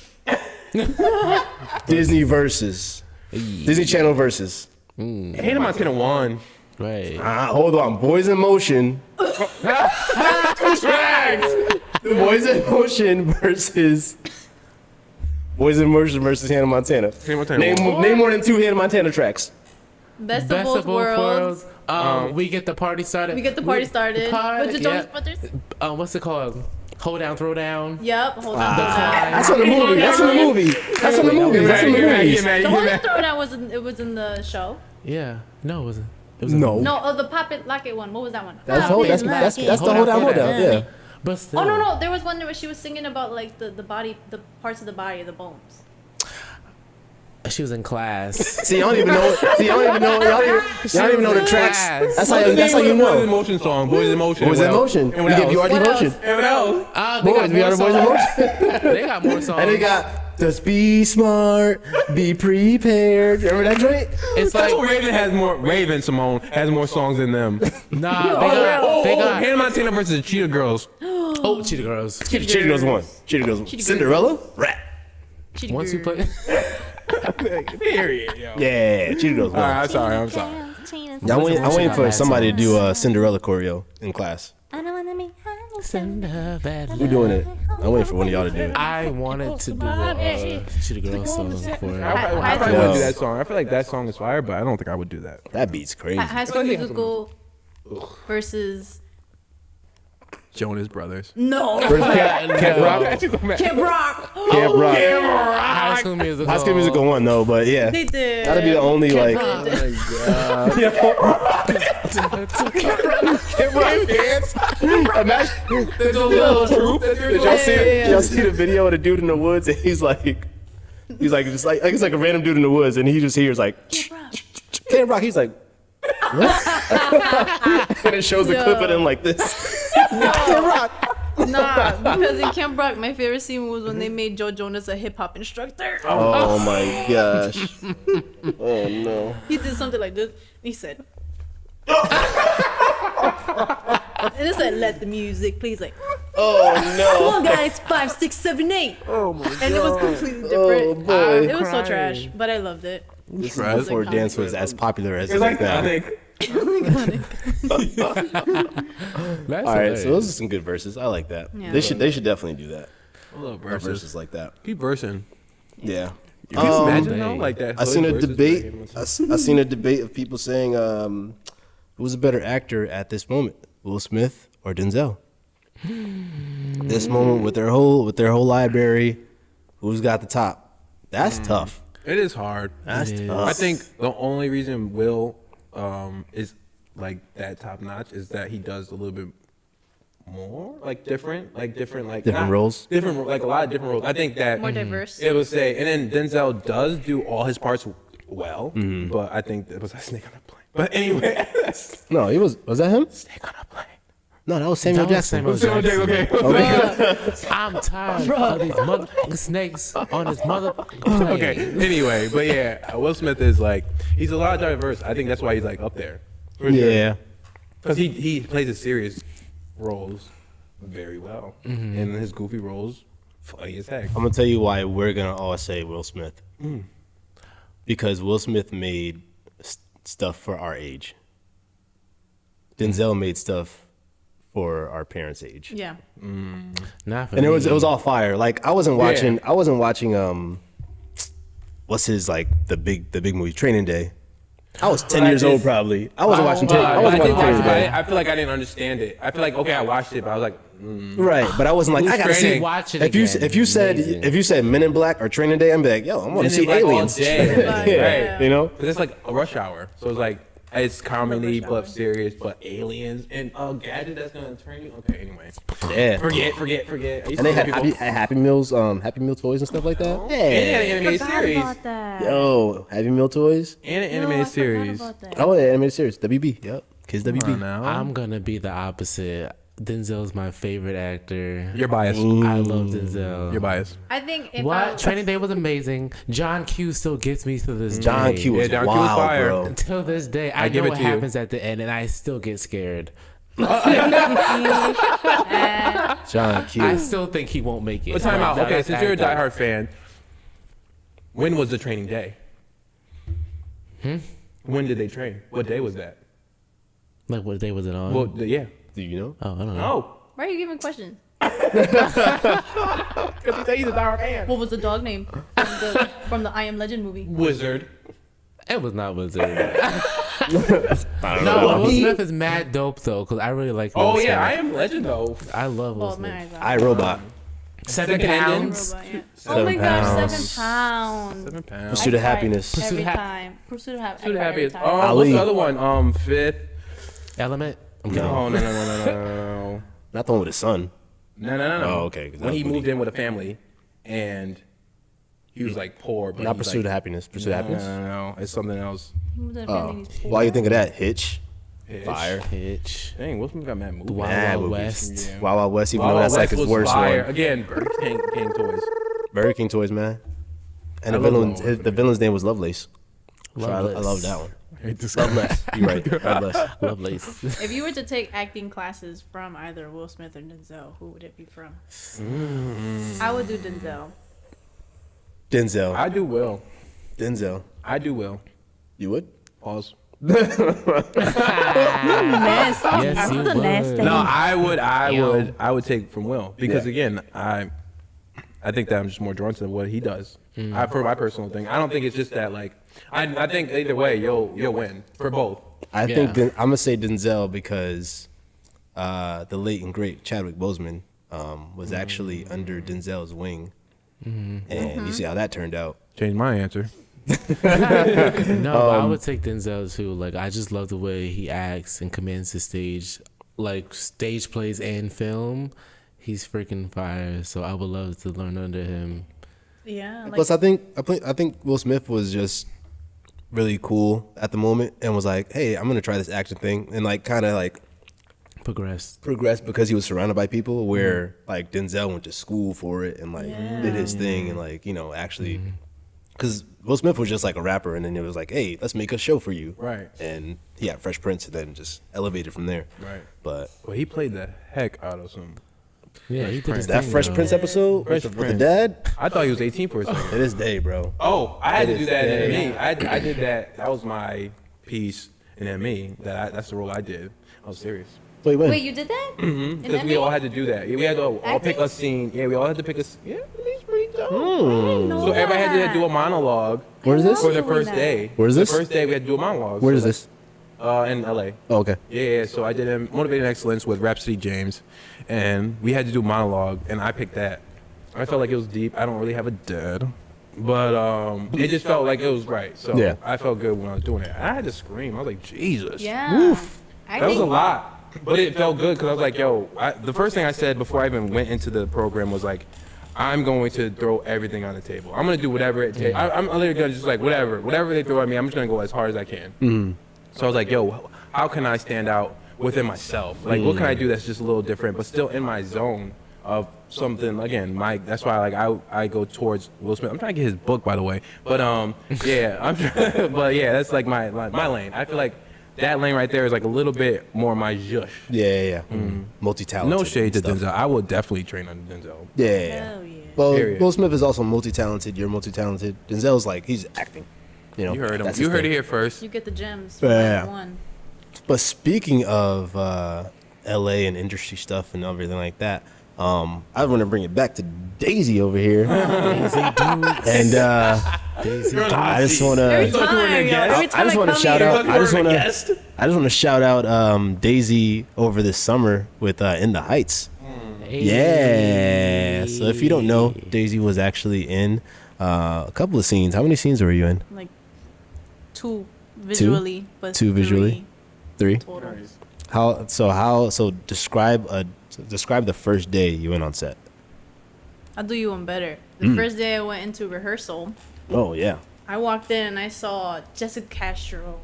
Disney versus Disney Channel versus. Hannah Montana won. Right. Hold on, Boys in Motion. The Boys in Motion versus Hannah Montana. Hannah Montana Name more than 2 Hannah Montana tracks. Best of both worlds. We get the party started. We get the party started with the Jonas Brothers. What's it called? Hold down, throw down. Yep. Hold on. That's on the movie. That's on the movie. That's on the movie. That's on the movies. The Hold on, throw down was in the show. Yeah. No, it wasn't. It was No. No, the Pop It Lock It one. What was that one? That's Pop It, that's Lock that's It. that's the hold down. Yeah. But still. Oh no, there was one where she was singing about like the body, the parts of the body, the bones. She was in class. See, y'all don't even know. See, y'all don't even know. Y'all don't even know the tracks. That's how you Boys in know. Motion song. Boys in Motion. Boys in Motion. And We what give you else? RD What Motion. else? And what else? They got Boys, we are the Boys in more Motion. songs. They got more songs. And they got just be smart, be prepared. Remember that joint? It's That's like what Raven Simone has more songs than them. nah. They got. Hannah Montana versus the Cheetah Girls. Oh, Cheetah Girls. Cheetah Girls won. Cheetah Girls. Cheetah Girls. Cinderella? Rap. Cheetah Once you Girls. play, Period, yo. Yeah, Cheetah Girls won. All right, I'm sorry. Yeah, I'm waiting for somebody to do Cinderella choreo in class. Cinderella. Who doing it? I'm waiting for one of y'all to do it. I wanted to do a Cheetah Girls song for. I probably wouldn't do that song. I feel like that song is fire, but I don't think I would do that. That beat's crazy. High School Musical versus Jonas Brothers. no Camp Rock. Camp Rock. Camp Rock. High School Musical. High School Musical won though, but yeah, They did. that'd be the only like. Camp Rock dance. Imagine there's a little troop. Y'all see the video of the dude in the woods, and he's like just like it's like a random dude in the woods, and he just hears like Camp Rock. He's like, what? And it shows the clip of him like this. Camp Rock. Nah, because in Camp Rock, my favorite scene was when they made Joe Jonas a hip hop instructor. Oh my gosh. Oh no. He did something like this. He said, and it said, "Let the music, please." Like, Oh come no. on, guys, 5, 6, 7, 8. Oh my And it was completely Oh different. boy. It was so trash, but I loved it. This is before dance was as popular as it It's is now. iconic. That's All right, so hilarious. those are some good verses. I like that. Yeah. They should definitely do that. I love Verses verses. like that. Keep versing. Yeah. Can you imagine dang. though, like that? I seen a versus debate. versus- I seen a debate of people saying, who's a better actor at this moment, Will Smith or Denzel? This moment with their whole library, who's got the top? That's tough. It is hard. That's It is. tough. I think the only reason Will is like that top notch is that he does a little bit more different Different not- roles? different like a lot of different roles. I think that More diverse. it would say, and then Denzel does do all his parts well, but I think that was a snake on a plane. But anyway, that's No, he was that him? snake on a plane. No, that was Samuel That was Jackson. Samuel Jackson. Okay. I'm tired of these motherfucking snakes on this motherfucking plane. Okay. Anyway, but yeah, Will Smith is like he's a lot diverse. I think that's why he's like up there. Yeah. Because he plays his serious roles very well, and his goofy roles funny as heck. I'm gonna tell you why we're gonna all say Will Smith. Because Will Smith made stuff for our age. Denzel made stuff for our parents' age. Yeah. Not for And it me. was all fire. Like I wasn't watching what's his like the big movie Training Day. I was 10 years old probably. I wasn't watching I Training Day. I feel like I didn't understand it. I feel like okay, I watched it, but I was like, Right, but I wasn't like I gotta see. Training? Watch it If you again. if you said Men in Black or Training Day, I'm be like, yo, I want to see like, all aliens. day. Yeah, Right. you know. Because it's like a rush hour, so it's like it's comedy but serious, but aliens and a gadget that's gonna turn you. Okay, anyway, Yeah. forget. I used And they to had tell people- Happy Meals, Happy Meal toys and stuff like that. and an animated Forgot series, about that. Yo, Happy Meal toys. and an No, I animated forgot series. about that. Oh, yeah, animated series. WB. Yep. Kids Come on WB. now. I'm gonna be the opposite. Denzel's my favorite actor. You're biased. I love Denzel. You're biased. I think if What? Training Day was amazing. John Q still gets me to this John day. Q was Yeah, John Q was wild, fire. bro. Until this day, I give know it what to you. happens at the end, and I still get scared. John Q. I still think he won't make it. But time out. Like, Okay, that's since you're a acting. diehard fan, when was the training day? When did they train? What day was that? Like, what day was it on? Well, yeah. Do you know? Oh, I don't know. No. why are you giving questions? Because he said he's a diehard fan. What was the dog name from the I Am Legend movie? Wizard. It was not Wizard. No, Will Smith is mad dope though, because I really like. Will Oh Smith. yeah, I Am Legend though. I love Will Oh Smith. man, I Robot. 7 Independence. pounds. Robot, yeah. Oh my gosh, pounds. 7 pounds. 7 pounds. Pursuit of Happiness. Pursuit Every of Hap- time. Pursuit of Happiness. Should have it. Ali. What's the other one? Fifth. Element. I'm No, no. Not the one with his son. No. Oh, okay, 'cause that When was he Woody. moved in with a family, and he was like poor, but Not he, Pursuit like, of Happiness. Pursuit of Happiness. No, it's something else. Why you think of that? Hitch. Hitch. Fire. Hitch. Dang, Will Smith got mad movies. Wild Mad Wild movies. West. Yeah. Wild Wild West, even Wild though that's Wild like his West worst was fire. one. Again, King toys. Burger King toys, man. And I the love villain, Wild West. the villain's name was Lovelace. So I Lovelace. love that one. hate this Love guy. less. You're right. Love less. Lovelace. If you were to take acting classes from either Will Smith or Denzel, who would it be from? I would do Denzel. Denzel. I do Will. Denzel. I do Will. You would? Pause. Yes, you would. No, I Yo. would take from Will because Yeah. again, I think that I'm just more drawn to what he does. For my personal thing, I don't think it's just that like I think either way you'll win for both. I Yeah. think I'm gonna say Denzel because the late and great Chadwick Boseman was actually under Denzel's wing, and you see how that turned out. Change my answer. No, but I would take Denzel too. Like, I just love the way he acts and commands the stage, like stage plays and film. He's freaking fire. So I would love to learn under him. Yeah. Like, Plus, I think Will Smith was just really cool at the moment and was like, "Hey, I'm gonna try this action thing," and like kind of like Progressed. progressed because he was surrounded by people. Where like Denzel went to school for it and like did his thing and like actually. Because Will Smith was just like a rapper, and then it was like, "Hey, let's make a show for you." Right. And he had Fresh Prince, and then just elevated from there. Right. But Well, he played the heck out of some. Yeah, he did his that thing, Fresh though. Prince episode Fresh with the Prince. dad, I thought he was 18 for a second. to this day, bro. Oh, I had to It do is that in dead. me. I did that. That was my piece in me. That's the role I did. I was serious. Wait, when? wait, you did that? In Because we MA? all had to do that. We had to all pick a scene. Yeah, we all had to pick a. Yeah, he's pretty dope. No, So everybody had to do a that. monologue Where is this? for the doing first that. day. Where is this? The first day we had to do a monologue. Where So is this? In LA. Oh, okay. Yeah. So I did a Motivating Excellence with Rhapsody James, and we had to do monologue, and I picked that. I felt like it was deep. I don't really have a dad, but it just felt like it was right. So Yeah. I felt good when I was doing it. I had to scream. I was like, Jesus. Yeah. I That was a think- lot. But it felt good because I was like, yo, the first thing I said before I even went into the program was like, I'm going to throw everything on the table. I'm going to do whatever it takes. I'm literally going to just like, whatever they throw at me, I'm just going to go as hard as I can. So I was like, yo, how can I stand out within myself? Like, what can I do that's just a little different, but still in my zone of something? Again, that's why like I go towards Will Smith. I'm trying to get his book, by the way. But yeah, but yeah, that's like my lane. I feel like that lane right there is like a little bit more my zhush. Yeah. Multi-talented. No shade to and stuff. Denzel. I would definitely train under Denzel. Yeah. Hell yeah. Well, Period. Will Smith is also multi-talented. You're multi-talented. Denzel's like he's acting. You heard him. that's You his heard it thing. here first. You get the gems. Yeah. One. But speaking of LA and industry stuff and everything like that, I want to bring it back to Daisy over here. Daisy dudes. And Daisy I just want Every to. time, yo, every I time just want to come shout here. out. I just want to shout out Daisy over this summer with In the Heights. Yeah. So if you don't know, Daisy was actually in a couple of scenes. How many scenes were you in? Like two visually, but Two visually? three 3. total. So describe the first day you went on set. I'll do you one better. The first day I went into rehearsal, Oh yeah. I walked in and I saw Jessica Castro.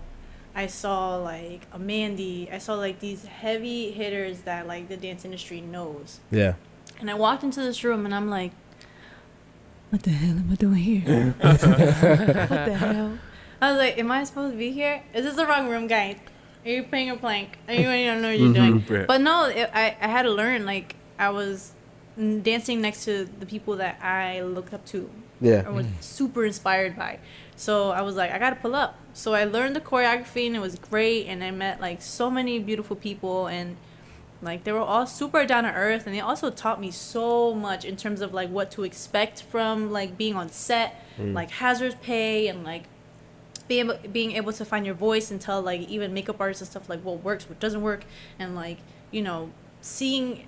I saw like a Mandy. I saw like these heavy hitters that like the dance industry knows. Yeah. And I walked into this room and I'm like, what the hell am I doing here? What the hell? I was like, am I supposed to be here? Is this the wrong room, guys? Are you playing a plank? Are you don't know what you're doing? Right. But no, I had to learn. Like I was dancing next to the people that I looked up to. Yeah. I was super inspired by. So I was like, I gotta pull up. So I learned the choreography and it was great. And I met like so many beautiful people and like they were all super down to earth. And they also taught me so much in terms of like what to expect from like being on set, like hazard pay and like being able to find your voice and tell like even makeup artists and stuff like what works, what doesn't work, and like seeing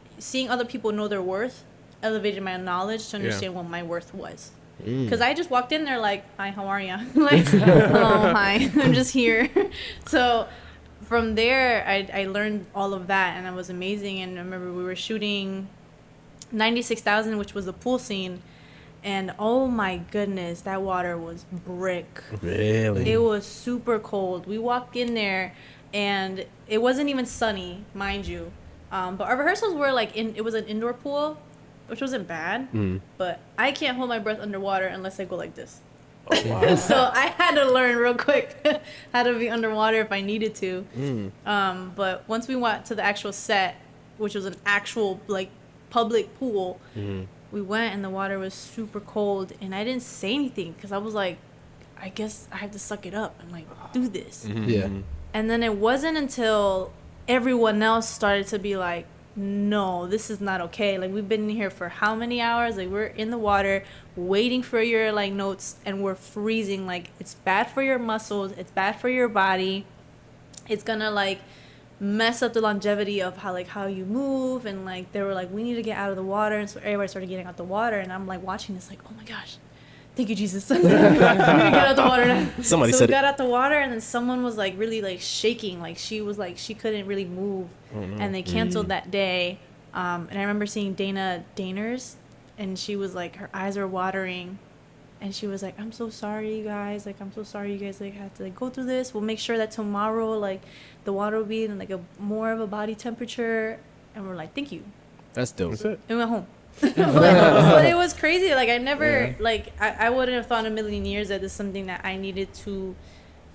other people know their worth elevated my knowledge to understand what my worth was. Because I just walked in there like, hi, how are you? Like, hello, hi, I'm just here. So from there, I learned all of that, and it was amazing. And I remember we were shooting 96,000, which was the pool scene. And oh my goodness, that water was brick. Really? It was super cold. We walked in there, and it wasn't even sunny, mind you. But our rehearsals were like it was an indoor pool, which wasn't bad. But I can't hold my breath underwater unless I go like this. So I had to learn real quick how to be underwater if I needed to. But once we went to the actual set, which was an actual like public pool, we went and the water was super cold, and I didn't say anything because I was like, I guess I have to suck it up and like do this. Yeah. And then it wasn't until everyone else started to be like, no, this is not okay. Like, we've been in here for how many hours? Like, we're in the water waiting for your like notes, and we're freezing. Like, it's bad for your muscles, it's bad for your body, it's gonna like mess up the longevity of how you move. And like, they were like, we need to get out of the water. And so everybody started getting out the water, and I'm like watching this like, oh my gosh, thank you, Jesus. We get out the water now. Somebody so said we got it. out the water, and then someone was like really like shaking. Like, she was like, she couldn't really move. And they canceled that day. And I remember seeing Dana Daners, and she was like, her eyes were watering. And she was like, I'm so sorry, you guys. Like, I'm so sorry you guys like had to like go through this. We'll make sure that tomorrow like the water will be in like a more of a body temperature. And we're like, thank you. That's dope. That's it. And we went home. But it was crazy. Like, I never like I wouldn't have thought in a million years that this is something that I needed to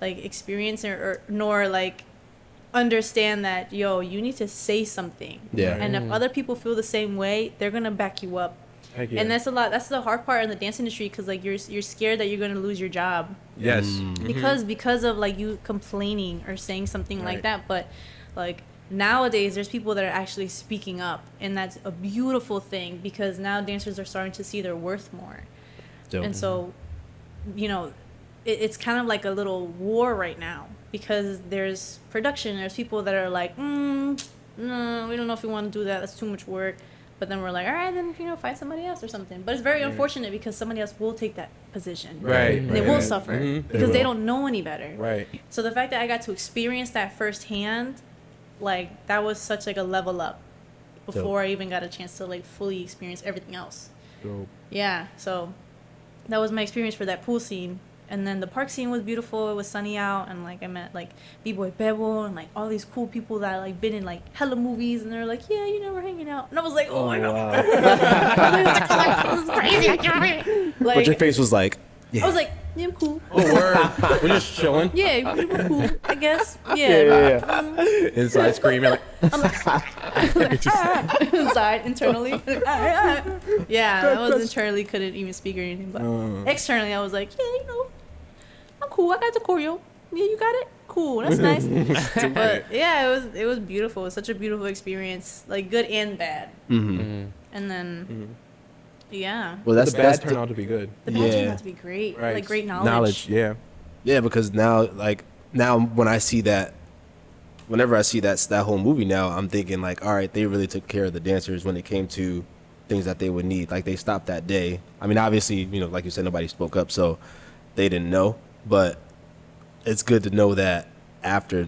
like experience or nor like understand that, yo, you need to say something. Yeah. And if other people feel the same way, they're gonna back you up. Heck yeah. And that's the hard part in the dance industry, because like you're scared that you're gonna lose your job Yes. because of like you complaining or saying something like Right. that. But like nowadays there's people that are actually speaking up, and that's a beautiful thing, because now dancers are starting to see their worth more. Dope. And so, you know, it's kind of like a little war right now, because there's production, there's people that are like, no, we don't know if we want to do that, that's too much work. But then we're like, all right, then, you know, find somebody else or something. But it's very unfortunate, because somebody else will take that position. Right. And they right, will right. suffer Mhm. because will. they don't know any better. Right. So the fact that I got to experience that firsthand, like, that was such like a level up before I even got a chance to like fully experience everything else. Dope. Yeah, so that was my experience for that pool scene. And then the park scene was beautiful. It was sunny out, and like I met like B-Boy Bebo and like all these cool people that like been in like hella movies, and they're like, yeah, you know, we're hanging out. And I was like, oh my god, this is crazy. I can't believe it. But your Like, face was like, yeah. I was like, yeah, I'm cool. Oh, word. We're just chilling. Yeah, we're cool, I guess. Yeah. Inside screaming like, Inside, internally. Yeah, I was internally couldn't even speak or anything, but externally I was like, yeah, you know, I'm cool. I got the choreo. Yeah, you got it. Cool. That's nice. But yeah, it was beautiful. It was such a beautiful experience, like good and bad. And then, yeah, well, the bad turned out to be good. the bad turned yeah. out to be great. Right. Like great knowledge. Yeah. Yeah, because now when I see that, whenever I see that whole movie now, I'm thinking like, all right, they really took care of the dancers when it came to things that they would need. Like, they stopped that day. I mean, obviously, you know, like you said, nobody spoke up, so they didn't know. But it's good to know that after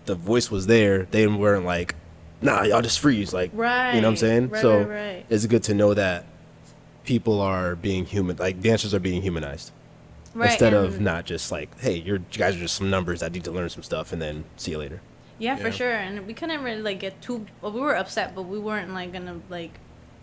the voice was there, they weren't like, nah, y'all just freeze. Like, Right. you know what I'm saying? Right, So right. it's good to know that people are being human, like dancers are being humanized. Right, Instead of and- not just like, hey, you guys are just some numbers that need to learn some stuff and then see you later. Yeah, for Yeah. sure. And we couldn't really like get too. Well, we were upset, but we weren't like gonna like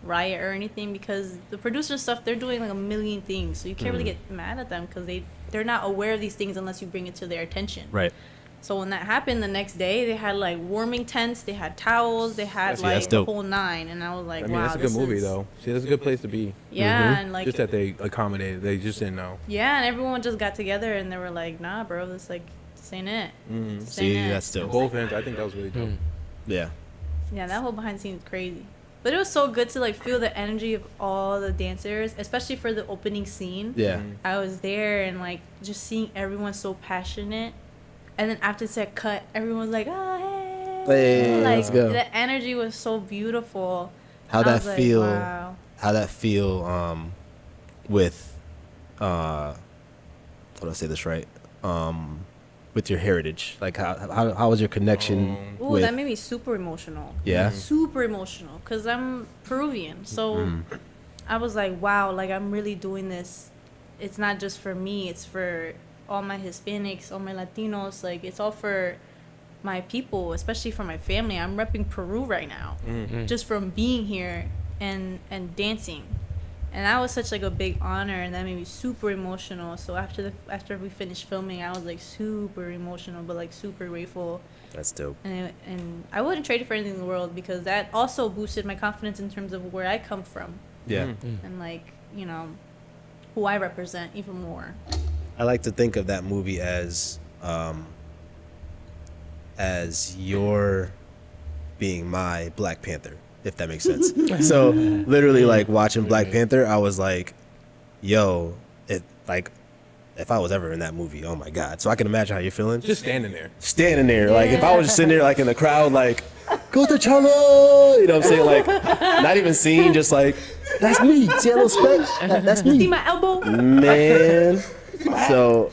riot or anything, because the producer stuff, they're doing like a million things, so you can't really get mad at them, because they're not aware of these things unless you bring it to their attention. Right. So when that happened, the next day they had like warming tents, they had towels, they had See, that's like the dope. whole nine, and I was like, I mean, wow, that's a this good movie, is- though. See, that's a good place to be. Yeah, and like Just that they accommodated. They just didn't know. yeah, and everyone just got together and they were like, nah, bro, this ain't it. This See, ain't it. that's dope. Both ends, I think that was really dope. Yeah. Yeah, that whole behind the scenes is crazy. But it was so good to like feel the energy of all the dancers, especially for the opening scene. Yeah. I was there, and like just seeing everyone so passionate. And then after set cut, everyone was like, oh, hey. Hey, Like, let's go. the energy was so beautiful. How I that was like, feel? wow. How that feel? With, how do I say this right? With your heritage, like how was your connection Ooh, with? that made me super emotional. Yeah? Super emotional, because I'm Peruvian. So I was like, wow, like I'm really doing this. It's not just for me, it's for all my Hispanics, all my Latinos. Like, it's all for my people, especially for my family. I'm repping Peru right now, just from being here and dancing. And that was such like a big honor, and that made me super emotional. So after we finished filming, I was like super emotional, but like super grateful. That's dope. And I wouldn't trade it for anything in the world, because that also boosted my confidence in terms of where I come from. Yeah. And like, you know, who I represent even more. I like to think of that movie as your being my Black Panther, if that makes sense. So literally, like watching Black Panther, I was like, yo, it like if I was ever in that movie, oh my God. So I can imagine how you're feeling. Just standing there. Standing there, like if I was just sitting there like in the crowd, like, go to T'Challa, you know what I'm saying? Like not even seeing, just like, that's me. See that little speck? That's me. See my elbow? Man. So,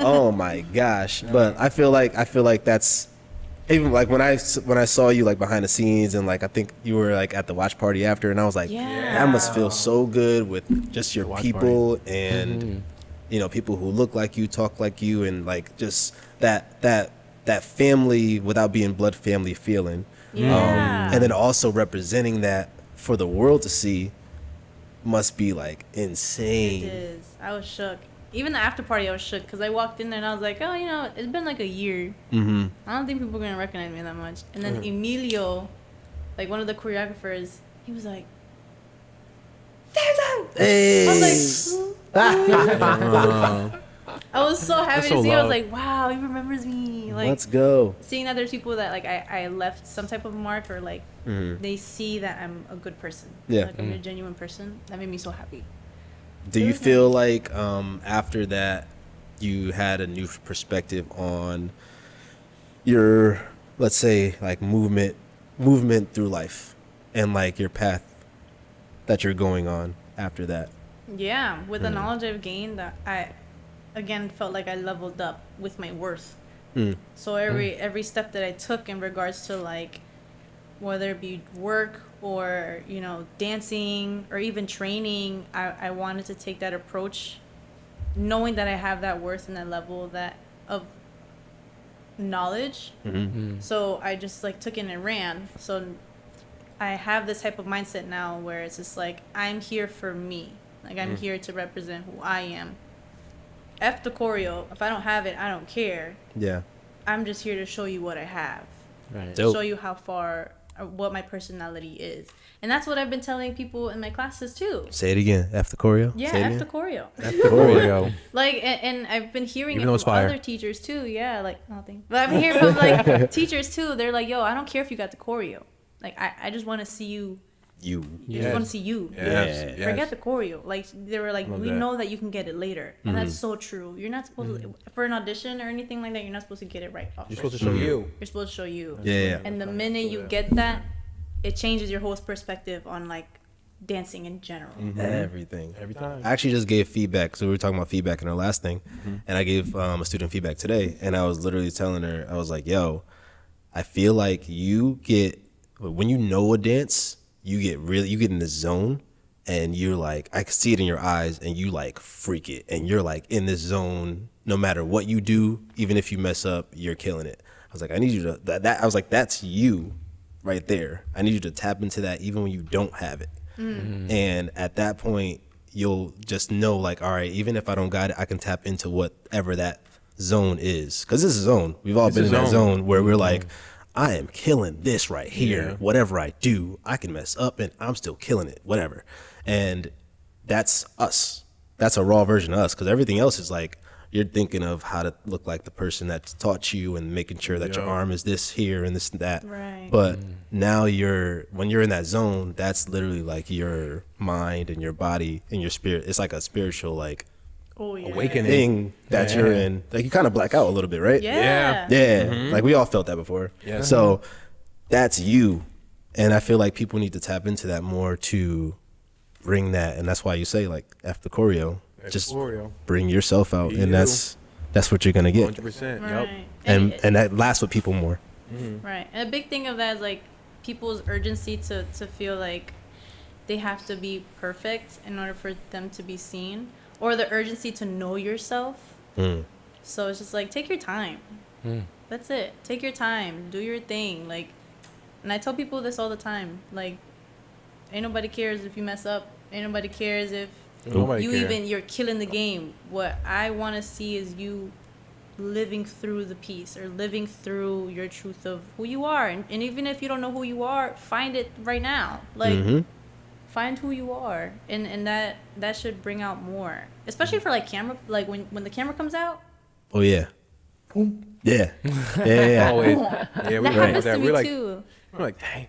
oh my gosh. But I feel like that's even like when I saw you like behind the scenes, and like I think you were like at the watch party after, and I was like, that must feel so good with just your people and you know, people who look like you, talk like you, and like just that family without being blood family feeling. And then also representing that for the world to see must be like insane. It is. I was shook. Even the after party, I was shook, because I walked in there and I was like, oh, you know, it's been like a year. I don't think people are going to recognize me that much. And then Emilio, like one of the choreographers, he was like, Dancer! Hey. I was like, I was so happy to so see. I was love. like, wow, he remembers me. Like, Let's go. seeing that there's people that like I left some type of mark, or like they see that I'm a good person. Yeah. Like I'm a genuine person. That made me so happy. Do you feel like after that you had a new perspective on your, let's say, like movement through life and like your path that you're going on after that? Yeah, with the knowledge I've gained, that I again felt like I leveled up with my worth. So every step that I took in regards to like whether it be work or, you know, dancing or even training, I wanted to take that approach knowing that I have that worth and that level that of knowledge. So I just like took it and ran. So I have this type of mindset now where it's just like, I'm here for me. Like I'm here to represent who I am. F the choreo. If I don't have it, I don't care. Yeah. I'm just here to show you what I have. Right. Dope. Show you how far, or what my personality is. And that's what I've been telling people in my classes too. Say it again. After choreo? Yeah, Say it F again. the choreo. Choreo. Like, and I've been hearing Even it though from it's fire. other teachers too. Yeah, like, nothing. But I've been hearing from like teachers too. They're like, yo, I don't care if you got the choreo. Like, I just want to see you. You. I just want to see you. Yes. Yes. Forget the choreo. Like, they were like, Love we that. know that you can get it later. And that's so true. You're not supposed to, for an audition or anything like that, you're not supposed to get it right off. You're supposed to show you. You're supposed to show you. Yeah. And the minute you get that, it changes your whole perspective on like dancing in general. Everything. Every time. I actually just gave feedback. So we were talking about feedback in our last thing, and I gave a student feedback today, and I was literally telling her, I was like, "Yo, I feel like you get when you know a dance, you get in the zone, and you're like, I can see it in your eyes, and you like freak it, and you're like in this zone, no matter what you do, even if you mess up, you're killing it." I was like, I need you to that. I was like, that's you, right there. I need you to tap into that, even when you don't have it. And at that point, you'll just know, like, all right, even if I don't got it, I can tap into whatever that zone is. Because this is a zone. We've all been in that zone where we're like, I am killing this right here. Yeah. Whatever I do, I can mess up and I'm still killing it, whatever. And that's us. That's a raw version of us, because everything else is like, you're thinking of how to look like the person that's taught you and making sure that your arm is this here and this and that. Right. But now when you're in that zone, that's literally like your mind and your body and your spirit. It's like a spiritual like Oh yeah. Awakening. thing that you're in. Like you kind of black out a little bit, right? Yeah. Yeah. Like we all felt that before. Yeah. So that's you. And I feel like people need to tap into that more to bring that. And that's why you say like after choreo, just choreo. bring yourself out. Be And you. that's what you're going to get. 100%. Right. Yep. And that lasts with people more. Right. And a big thing of that is like people's urgency to feel like they have to be perfect in order for them to be seen, or the urgency to know yourself. So it's just like, take your time. That's it. Take your time. Do your thing. Like, and I tell people this all the time. Like, Ain't nobody cares if you mess up. Ain't nobody cares if Nobody you care. you're killing the game. What I want to see is you living through the piece or living through your truth of who you are. And even if you don't know who you are, find it right now. Like, find who you are. And that should bring out more. Especially for, like, camera. Like, when the camera comes out. Oh, yeah. Yeah. Yeah. Always. Yeah, we That like happens that. to me, We're like, too. dang.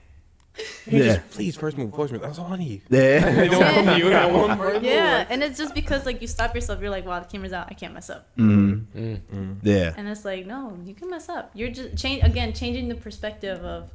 Yeah. Just please first move. That's all I need. Yeah. They don't come to you. Got one first Yeah, and it's just because, like, you stop yourself. You're like, wow, the camera's out. I can't mess up. Yeah. And it's like, no, you can mess up. You're just changing the perspective of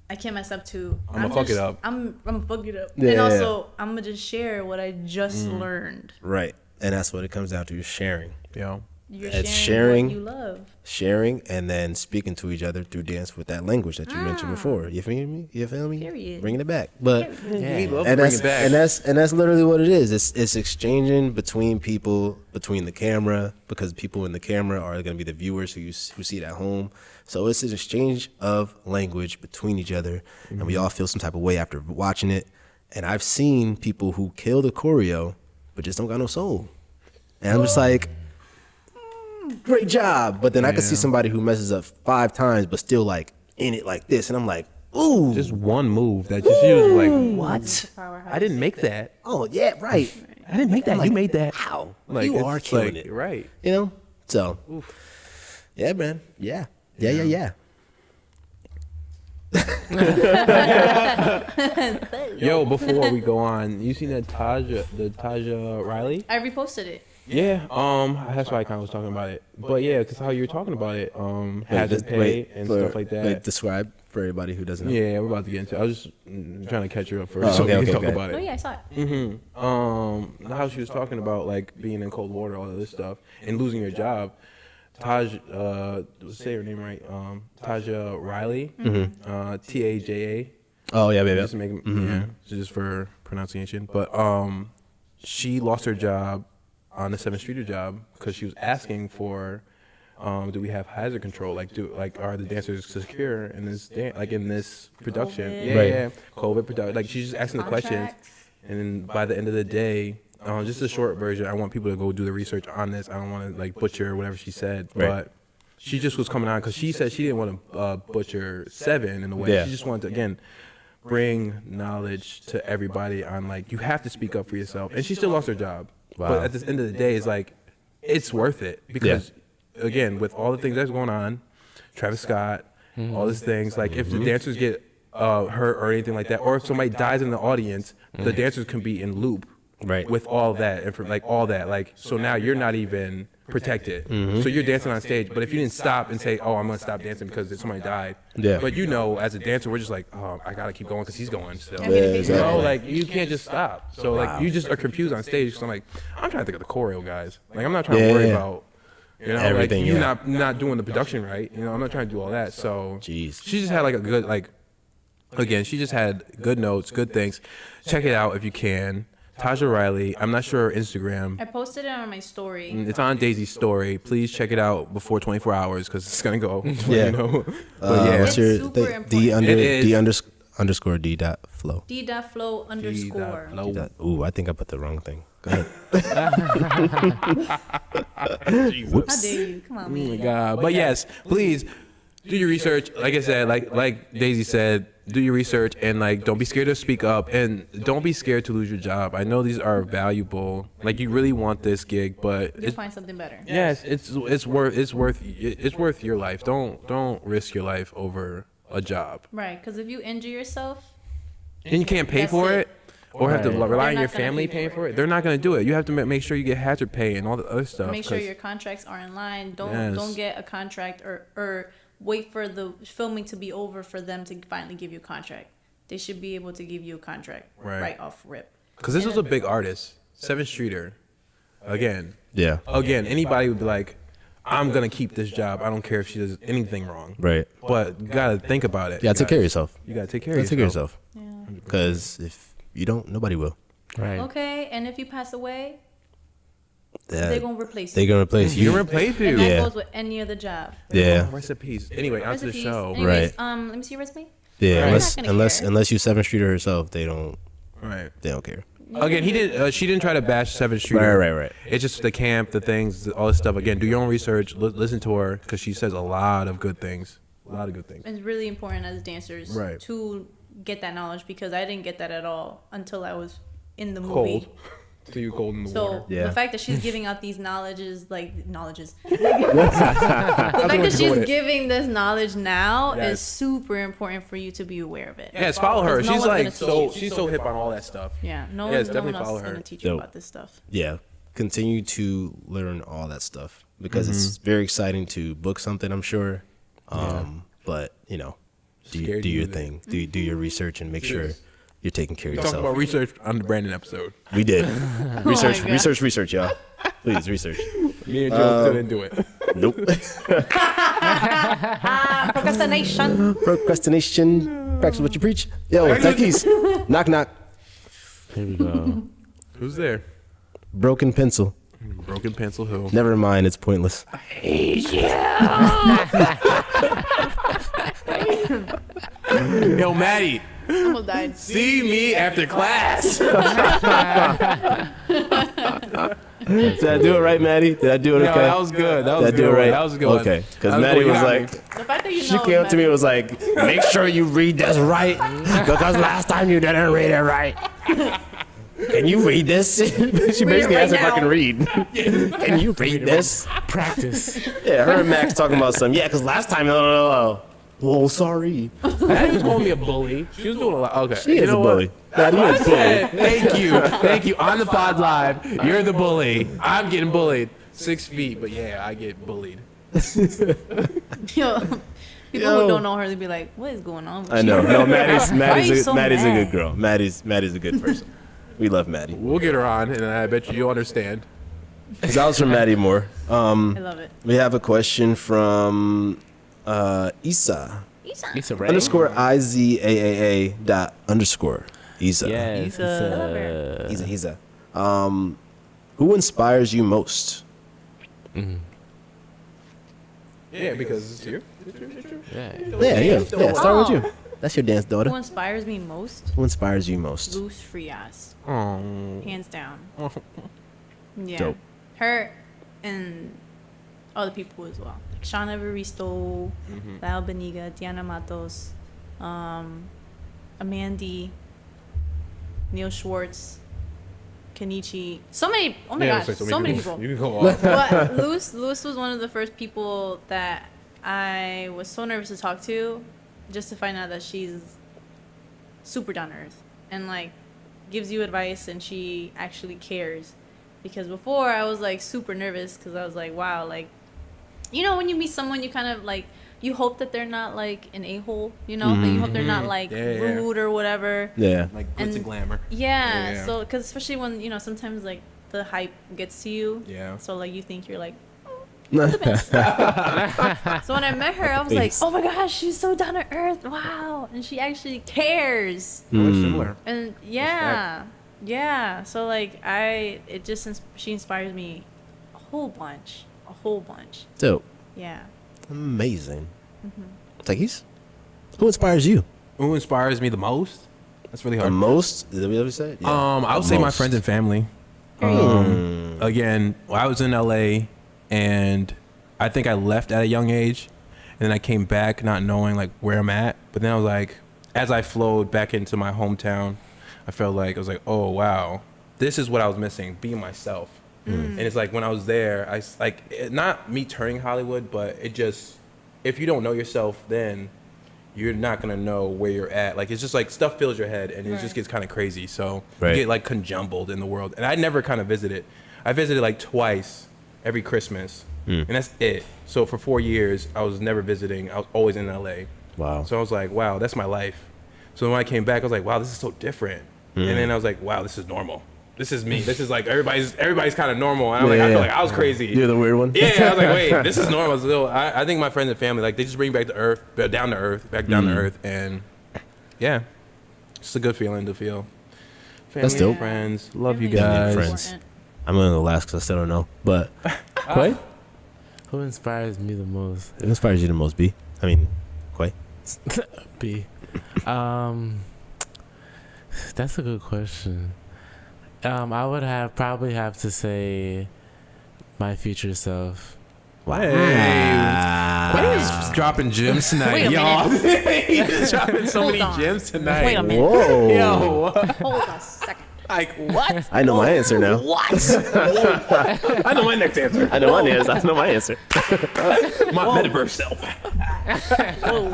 I can't mess up to I'ma fuck it up. I'm gonna fuck it up. Yeah, and yeah, also I'm gonna just share what I just learned. Right. And that's what it comes down to, is sharing. Yeah. You're It's sharing sharing. what you love. Sharing and then speaking to each other through dance with that language that you mentioned before. You feel me? You feel me? Period. Bringing it back. But We love to and bring that's it back. and that's literally what it is. It's exchanging between people, between the camera, because people in the camera are going to be the viewers who see it at home. So it's an exchange of language between each other, and we all feel some type of way after watching it. And I've seen people who kill the choreo, but just don't got no soul. And I'm just like, great job. But then I can see somebody who messes up 5 times, but still like in it like this, and I'm like, ooh, Just one move that just you was like, what? Powerhouse. I didn't make that. Oh yeah, right. I didn't make that. You made that. Wow, Like, you it's are killing like, it, right? you know. So, yeah, man, yeah. Yo, before we go on, you seen the Taja Riley? I reposted it. Yeah, that's why I kind of was talking about it. But yeah, because how you were talking about it, hazard pay and stuff like that. Wait, describe for everybody who doesn't know. Yeah, we're about to get into it. I was just trying to catch her up first so okay, we can okay, talk okay. about Oh it. yeah, I saw it. How she was talking about like being in cold water, all of this stuff, and losing your job. Say her name right. Taja Riley, Taja. Oh yeah, baby. Just to make yeah, just for pronunciation. But she lost her job on the 7th Streeter job because she was asking for, do we have hazard control? Are the dancers secure in this in this production? COVID. Yeah, Right. yeah, COVID production. Like she's just asking the questions, Contracts. and then by the end of the day, just a short version. I want people to go do the research on this. I don't want to like butcher whatever she said, Right. but she just was coming on because she said she didn't want to butcher 7 in a way. Yeah. She just wanted to again bring knowledge to everybody on like you have to speak up for yourself. And she still lost her job, Wow. but at the end of the day, it's like it's worth it because again, with all the things that's going on, Travis Scott, all these things, like if the dancers get hurt or anything like that, or if somebody dies in the audience, the dancers can be in loop. Right. With all that and like all that, like so now you're not even protected. So you're dancing on stage, but if you didn't stop and say, "Oh, I'm gonna stop dancing because somebody died," Yeah. But you know, as a dancer, we're just like, "Oh, I gotta keep going because he's going still." I mean, if You know, exactly. like you can't just stop. So like you just are confused on stage. So I'm like, I'm trying to think of the choreo guys. Like I'm not trying to worry Yeah. about. You know, Everything, like you yeah. not doing the production right. You know, I'm not trying to do all that. So Jeez. she just had like a good like. Again, she just had good notes, good things. Check it out if you can. Taja Riley. I'm not sure her Instagram. I posted it on my story. It's on Daisy's story. Please check it out before 24 hours because it's gonna go. Yeah. You know? But yeah. What's your It's super D important. under It is. D underscore D dot flow? D.flow underscore. Low. Ooh, I think I put the wrong thing. Go ahead. How dare you? Come on, Oh my man. God. But yes, please do your research. Like I said, like Daisy said, do your research and like don't be scared to speak up and don't be scared to lose your job. I know these are valuable. Like you really want this gig, but You'll find something better. yes, it's worth your life. Don't risk your life over a job. Right, because if you injure yourself, And you can't pay That's for it. it. Or have to Right. rely on They're your not gonna family pay paying for for it. They're not going to do it. You have to make sure you get hazard pay and all the other stuff. make sure 'cause- your contracts are in line. Don't Yes. don't get a contract or wait for the filming to be over for them to finally give you a contract. They should be able to give you a contract Right. off rip. Because this was a big artist, 7th Streeter. Again, Yeah. anybody would be like, I'm going to keep this job. I don't care if she does anything wrong. Right. But you got to think about it. Yeah, take care of yourself. You got to take care Yeah, of take care of yourself. yourself. Because if you don't, nobody will. Right. Okay, and if you pass away, Yeah, they're gonna replace they're you. gonna replace You're you. going to play for And you. that Yeah. goes with any other job. Yeah. Rest in peace. Anyway, on to the Recipes. show. Anyways, Right. let me see your resume. Yeah. They're Unless not gonna care. unless you 7th Streeter herself, they don't. Right. They don't care. Again, he did. She didn't try to bash 7th Street. Right. It's just the camp, the things, all this stuff. Again, do your own research. Listen to her because she says a lot of good things. It's really important as dancers to get that knowledge because I didn't get that at all until I was in the movie. Cold. So you cold in the water. So the fact that she's giving out these knowledges. The fact that she's giving this knowledge now is super important for you to be aware of it. Yes, follow her. No She's like she's so hip on all that stuff. Yeah, no one else is going to teach you about this stuff. Yeah, continue to learn all that stuff because it's very exciting to book something, I'm sure. But, you know, do your thing. Do your research and make sure you're taking care of yourself. Talking about research on the Brandon episode. We did. Research, y'all. Please, research. Me and Joe didn't do it. Nope. Procrastination. Practice what you preach. Yo, techies. Knock, knock. Here we go. Who's there? Broken pencil. Broken Pencil Hill. Never mind, it's pointless. Yo, Maddie. Almost died. See me after class. Did I do it right, Maddie? Did I do it okay? No, that was good. That was Did I do good. it right? That was a good one. Okay, because Maddie was like, The fact that you she know came up to me and was like, make sure you read this right because last time you didn't read it right. Can you read this? She basically asked if I can read. Can you read this? Practice. Yeah, her and Max talking about something. Yeah, because last time, well, sorry. Maddie was calling me a bully. She was doing a lot. Okay. She is a bully. Maddie is a bully. Thank you. On the pod live, you're the bully. I'm getting bullied. 6 feet, but yeah, I get bullied. Yo, people who don't know her, they'd be like, "What is going on?" With I know. No, Maddie's so a mad? good girl. Maddie's a good person. We love Maddie. We'll get her on, and I bet you'll understand. That was from Maddie Moore. I love it. We have a question from Isa. Issa Rae. Underscore IZAAA dot underscore Isa. Yes. Isa. Who inspires you most? Yeah, because it's you. Yeah. Yeah. Start with you. That's your dance daughter. Who inspires me most? Who inspires you most? Loose Frias. Oh. Hands down. Yeah. Dope. Her and other people as well. Like Shauna Evaristo, Val Beniga, Diana Matos, Amandi, Neil Schwartz, Kenichi. So many. Oh my gosh. So many people. You can go off. But Luz was one of the first people that I was so nervous to talk to, just to find out that she's super down to earth and like gives you advice and she actually cares. Because before I was like super nervous because I was like, wow, like, you know, when you meet someone, you kind of like, you hope that they're not like an a-hole, you know, that you hope they're not like rude or whatever. Yeah. Like glitz and glamour. Yeah. So, because especially when, you know, sometimes like the hype gets to you. Yeah. So like you think you're like, so when I met her, I was like, oh my gosh, she's so down to earth. Wow. And she actually cares. We're similar. And yeah. So like she inspires me a whole bunch. Dope. Yeah. Amazing. Techies? Who inspires you? Who inspires me the most? That's really The hard. most? Did we ever say it? Yeah. I would say my friends and family. Again, I was in LA and I think I left at a young age and then I came back not knowing like where I'm at. But then I was like, as I flowed back into my hometown, I felt like, I was like, oh wow, this is what I was missing, being myself. And it's like when I was there, not me turning Hollywood, but it just, if you don't know yourself, then you're not gonna know where you're at. Like it's just like stuff fills your head and it just gets kind of crazy. So you get like conjumbled in the world. And I never kind of visited. I visited like twice every Christmas, and that's it. So for 4 years, I was never visiting. I was always in LA. Wow. So I was like, wow, that's my life. So when I came back, I was like, wow, this is so different. And then I was like, wow, this is normal. This is me. This is like everybody's kind of normal. And I'm like, I feel like I was crazy. You're the weird one. Yeah, I was like, wait, this is normal. So I think my friends and family, like they just bring me back to earth, back down to earth, and yeah, it's a good feeling to feel. Family, That's dope. friends, love you Family's guys. Friends. I'm gonna go last because I still don't know. But Quay, Who inspires me the most? who inspires you the most? B. I mean, Quay. B. That's a good question. I would probably have to say my future self. Hey, he's dropping gems tonight, Wait a y'all. He's dropping so Hold many on. gems tonight. Wait a minute. Whoa. Yo, Hold on a second. like what? I know my answer now. What? I know my next answer. I know my answer. I know my answer. My metaverse self. Whoa.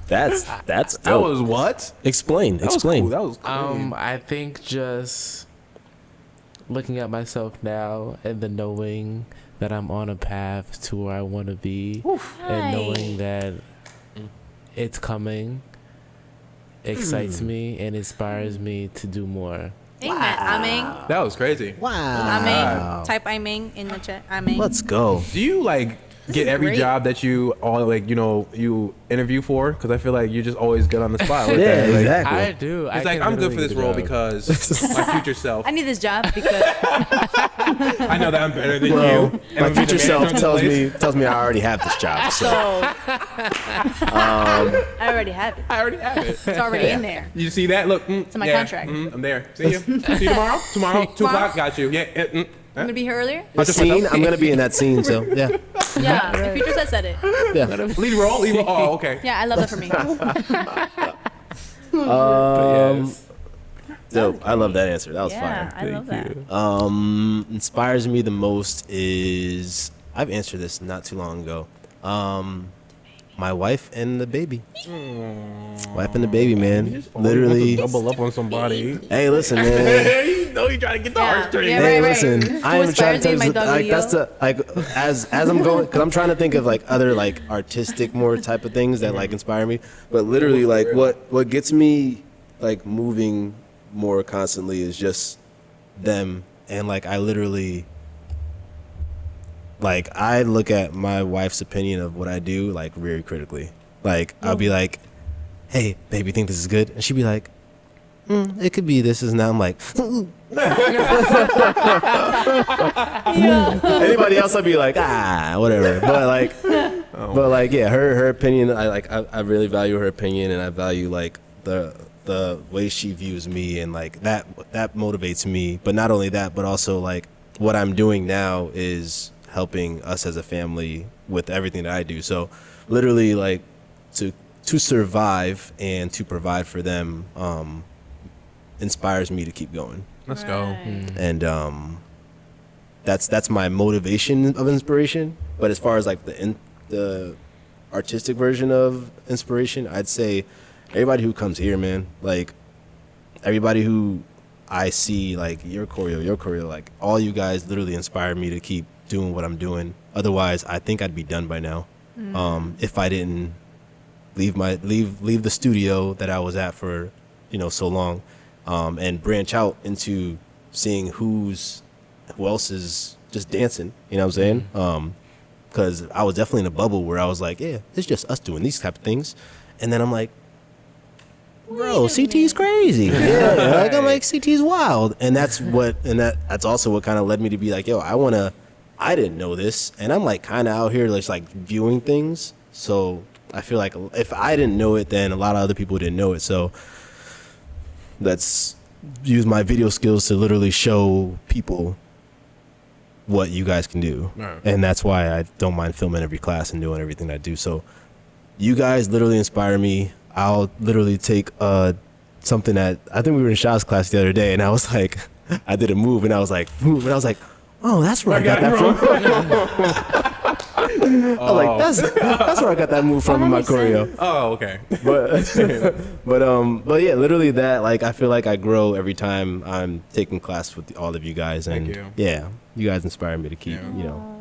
That's That dope. was what? Explain. That was Explain. cool. That was cool. I think just looking at myself now and the knowing that I'm on a path to where I want to be, and knowing that it's coming excites me and inspires me to do more. Amen. Aming. That was crazy. Wow. Aming. Type Aming in the chat. Aming. Let's go. Do you like get is every great. job that you all like you interview for? Because I feel like you just always get on the spot with Yeah, that. Like, exactly. I do. it's like I'm good for this role because my future self. I need this job because I know that I'm better than Well, you. and my I'm the future manager self of the tells place. me I already have this job. so So I already have it. I already have it. It's already in there. You see that? Look, in my contract. I'm there. See you. See you tomorrow. Tomorrow, 2:00. Got you. Yeah. I'm gonna be here earlier. the scene, I'm gonna be in that scene. So yeah, Yeah, the future said it. yeah. Lead role. Lead role. Oh, okay. Yeah, I love that for me. Dope. I love that answer. That was Yeah, fire. I love that. Inspires me the most is I've answered this not too long ago. My wife and the baby. Wife and the baby, man. Literally. double up on somebody. Hey, listen, man. You know you trying to get the Yeah. heartstrings. Yeah, Hey, right. listen. Who I am trying inspires to me? tell My you, dog like that's Leo? the like as I'm going because I'm trying to think of like other like artistic more type of things that like inspire me. But literally, like what gets me like moving more constantly is just them, and like I literally. Like I look at my wife's opinion of what I do like very critically. Like I'll be like, "Hey, baby, think this is good?" And she'd be like, "It could be this." And now I'm like, anybody else, I'd be like, whatever. But like, yeah, her opinion. I really value her opinion, and I value like the way she views me, and like that motivates me. But not only that, but also like what I'm doing now is helping us as a family with everything that I do. So literally like to survive and to provide for them inspires me to keep going. Let's go. And that's my motivation of inspiration. But as far as like the artistic version of inspiration, I'd say everybody who comes here, man, like everybody who I see, like your choreo, like all you guys literally inspire me to keep doing what I'm doing. Otherwise, I think I'd be done by now. If I didn't leave the studio that I was at for, so long, and branch out into seeing who else is just dancing. You know what I'm saying? Because I was definitely in a bubble where I was like, yeah, it's just us doing these type of things, and then I'm like, bro, CT's crazy. Yeah, like I'm like CT's wild, and that's also what kind of led me to be like, yo, I didn't know this, and I'm like kind of out here just like viewing things. So I feel like if I didn't know it, then a lot of other people didn't know it. So let's use my video skills to literally show people what you guys can do. Right. And that's why I don't mind filming every class and doing everything I do. So you guys literally inspire me. I'll literally take something that I think we were in Shaw's class the other day, and I was like, I did a move, and I was like, oh, that's where I got that from. I was like, that's where I got that move from in my choreo. Oh, okay. But yeah, literally that. Like, I feel like I grow every time I'm taking class with all of you guys, and Thank you. yeah, you guys inspire me to keep,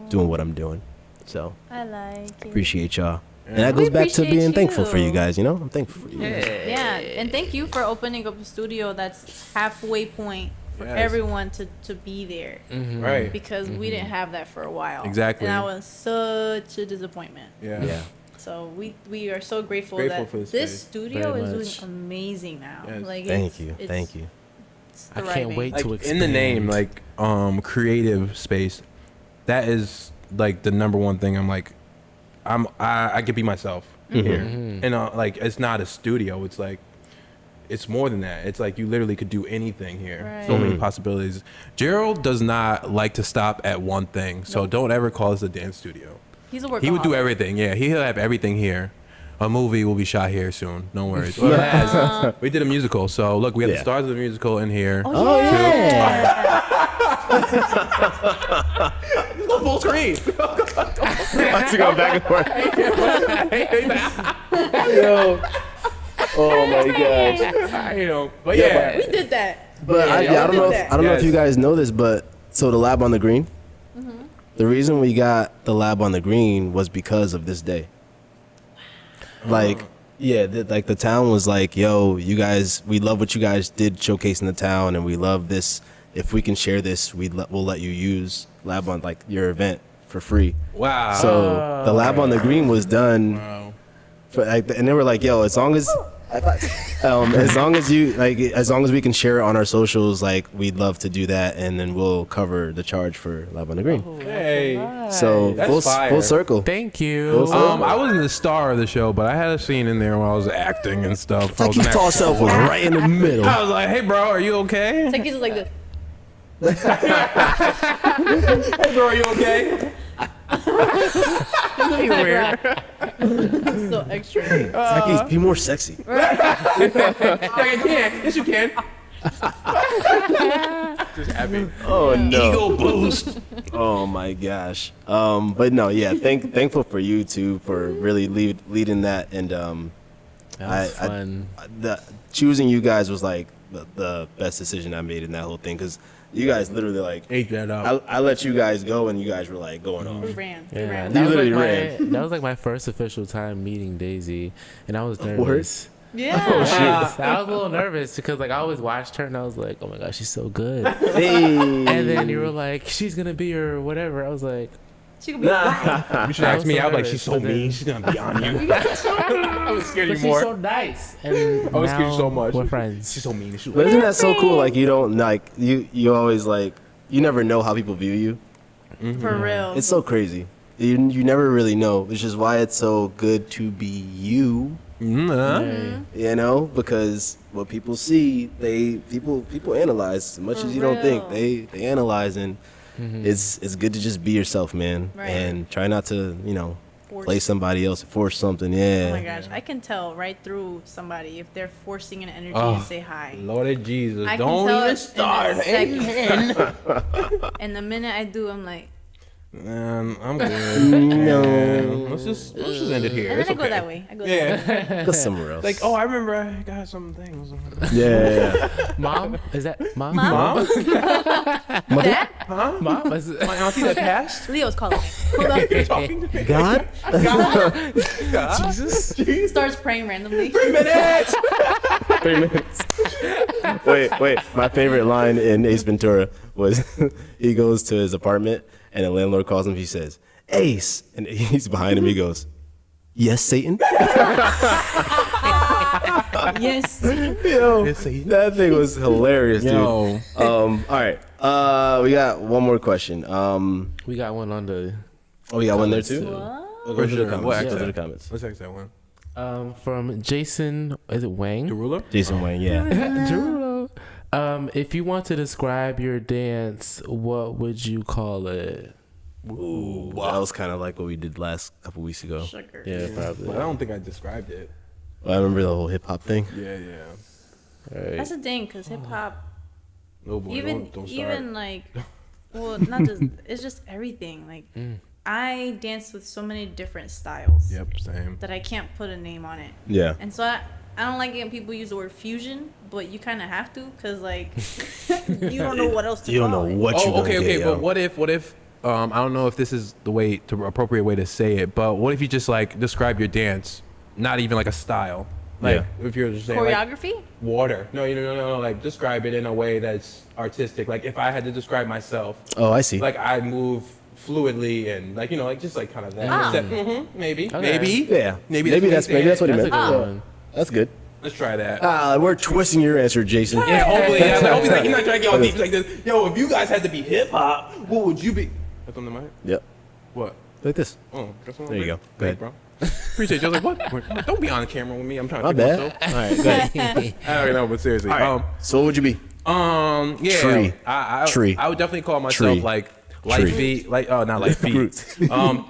doing what I'm doing. So I like it. appreciate y'all. And that goes back to appreciate being thankful for you you. guys. I'm thankful for you. Yeah, and thank you for opening up a studio that's halfway point for Yes. everyone to be there. Right. Because we didn't have that for a while. Exactly. And that was such a disappointment. Yeah. Yeah. So we are so grateful, Grateful that for this this space. studio Very is much. doing amazing now. Yes. Like Thank you. Thank you. it's I can't thriving. wait Like to in expand. the name, like creative space, that is like the number one thing. I'm like, I could be myself here, and like it's not a studio. It's like it's more than that. It's like you literally could do anything here. Right. So many possibilities. Gerald does not like to stop at one thing, so don't ever call us a dance studio. He's a workaholic. He would do everything. Yeah, he'll have everything here. A movie will be shot here soon. Don't worry. Well, it has. We did a musical, so look, we have the stars of the musical in here. Oh, yeah. The full screen. Let's go back and forth. Yo. Oh my gosh. But yeah. We did that. But I don't know. I don't know if Yes. you guys know this, but so the lab on the green. The reason we got the lab on the green was because of this day. Like, yeah, like the town was like, "Yo, you guys, we love what you guys did showcasing the town, and we love this. If we can share this, we'll let you use lab on like your event for free." Wow. So the lab on the green was done. Wow. For, like, and they were like, "Yo, as long as you like, as long as we can share it on our socials, like, we'd love to do that, and then we'll cover the charge for Lab on the Green." Hey. So That's fire. full circle. Thank you. I wasn't the star of the show, but I had a scene in there where I was acting and stuff. I was, Taki's tall self was right in the middle. I was like, "Hey, bro, are you okay? Taki's just like this. Hey, bro, are you okay?" Weird. That's so extra. Taki's be more sexy. Yeah, you can. Yes, you can. Just happy. Oh no. Ego boost. Oh my gosh. But no, yeah. Thankful for you two for really leading that, and That was fun. the choosing you guys was like the best decision I made in that whole thing, because you guys literally like Ate that up. I let you guys go and you guys were like going off. We ran. We Yeah, ran. that was, literally like ran. that was like my first official time meeting Daisy, and I was nervous. Yeah. I was a little nervous because like I always watched her and I was like, oh my gosh, she's so good. Hey. And then you were like, she's gonna be your whatever. I was like, She could be wild. You should I ask was me so out like nervous, she's so but then- mean. She's gonna be on you. I was scared but you she's more. so nice. And I was scared now so much. We're friends. She's so mean. She's But isn't that so cool? Like, you don't like you always like, you never know how people view you. For real. It's so crazy. You never really know, which is why it's so good to be you. Hey. You know, because what people see, people analyze as much For as you don't think. real. They analyze, and it's good to just be yourself, man, Right. and try not to Force. play somebody else, force something. Yeah. Oh my gosh, I can tell right through somebody if they're forcing an energy Oh. and say hi. Lord of Jesus. I can Don't tell even in a start. second. And the minute I do, I'm like, I'm good. No. Let's just end it here. and It's then I go okay. that way. I go that way. Yeah. Go somewhere else. Like, oh, I remember I got some things. Yeah. Mom? Is that mom? Mom? Dad? Mom? Is it- My auntie that passed? Leo's calling me. Hold on. You're talking to me. God. Jesus? He starts praying randomly. 3 minutes. 3 minutes. Wait. My favorite line in Ace Ventura was he goes to his apartment and the landlord calls him. He says, "Ace," and he's behind him. He goes, "Yes, Satan." Yes. Yo, Yes, Satan. that thing was hilarious, dude. Yo. All right. We got one more question. We got one on the We got one there too. What? We'll For go to the sure. comments. We'll Go ask to that. the comments. Let's text that one. from Jason. Is it Wang? Derulo? Jason Wayne, yeah. Derulo. If you want to describe your dance, what would you call it? Ooh, that was kind of like what we did last couple weeks ago. Sugar. Yeah, probably. But I don't think I described it. I remember the whole hip hop thing. Yeah. Right. That's the thing, because hip hop, No boy, even don't start. even like, well, not just, it's just everything. Like, I dance with so many different styles Yep, same. that I can't put a name on it. Yeah. And so I don't like it when people use the word fusion, but you kind of have to, because like, you don't know what else to You don't call know it. what you Oh, gonna okay. get, yo. But what if? I don't know if this is the appropriate way to say it, but what if you just like describe your dance, not even like a style, like if you're just saying like, Choreography? water. No, no. Like describe it in a way that's artistic. Like if I had to describe myself, Oh, I see. like I move fluidly and like like just like kind of that. Ah. Maybe, Okay. maybe. Yeah. Maybe Maybe that's that's what he That's a meant. good Oh. one. That's good. Let's try that. We're twisting your answer, Jason. Yeah, hopefully. Yeah, hopefully, like, you're not trying to get all deep like this. Yo, if you guys had to be hip hop, what would you be? That's on the mic. Yep. What? Like this. Oh, that's on the There you mic? go. Go ahead. Bro. Appreciate you. I was like, what? Don't be on the camera with me. I'm trying to My fix bad. myself. All right, go ahead. I already know, but seriously. All right. So what would you be? Yeah. Tree. Tree. I would definitely call myself Tree. like light Tree. feet, like not light feet.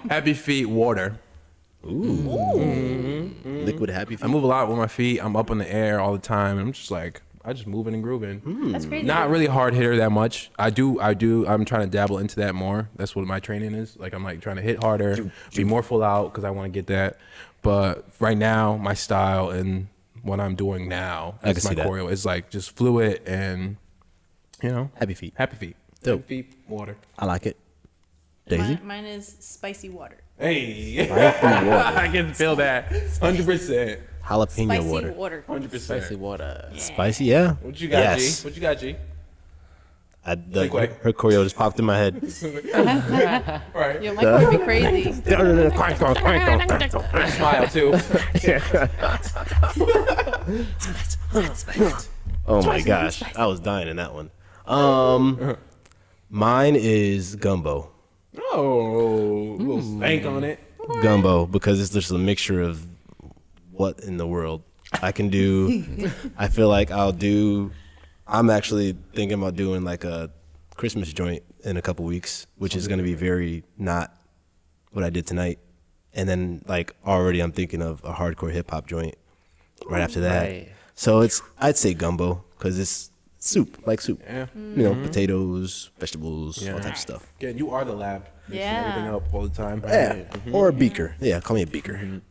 Happy feet, water. Liquid happy feet. I move a lot with my feet. I'm up in the air all the time. I'm just like, I just moving and grooving. That's crazy. Not really hard hitter that much. I do. I'm trying to dabble into that more. That's what my training is. Like I'm like trying to hit harder, be more full out because I want to get that. But right now, my style and what I'm doing now, I can as my see that. choreo, is like just fluid and Happy feet. happy feet. Dope. Happy feet, water. I like it. Daisy. Mine is spicy water. Hey, Spicy water. I can feel that. 100%. Jalapeno Spicy water. water. 100%. Spicy water. Spicy, yeah. What you got, Yes. G? What you got, G? Her way. choreo just popped in my head. Right. Yo, my core would be crazy. Smile too. Oh my gosh, I was dying in that one. Mine is gumbo. Oh, a little stank on it. Gumbo, because it's just a mixture of what in the world I can do. I feel like I'm actually thinking about doing like a Christmas joint in a couple weeks, which is going to be very not what I did tonight. And then like already I'm thinking of a hardcore hip hop joint right after that. Right. So I'd say gumbo because it's soup, like soup. Yeah. You know, potatoes, vegetables, all types of stuff. Again, you are the lab. Mixing Yeah. everything up all the time. Yeah, or a beaker. Yeah, call me a beaker.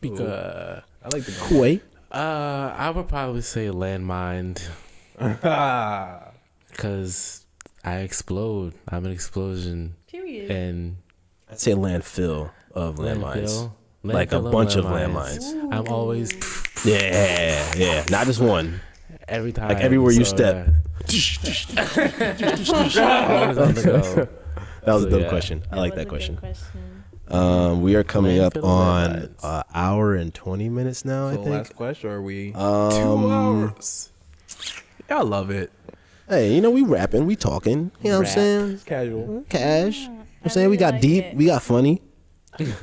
Because I like the gumbo. Wait. I would probably say landmine Ah. because I explode. I'm an explosion. Period. And I'd say landfill of landmines. landfill Like a of bunch of landmines. I'm always Yeah, not just one. every time. Like everywhere you step. Always on the go. That was a So, dope yeah. question. I like that was a good question. We are coming up Landfill of on landmines. an hour and 20 minutes now, I So think. last question, or are we? 2 hours. Y'all love it. Hey, we rapping, we talking. You know what I'm saying? It's casual. Cash. You know what I'm saying? We really got like deep, it. we got funny. Little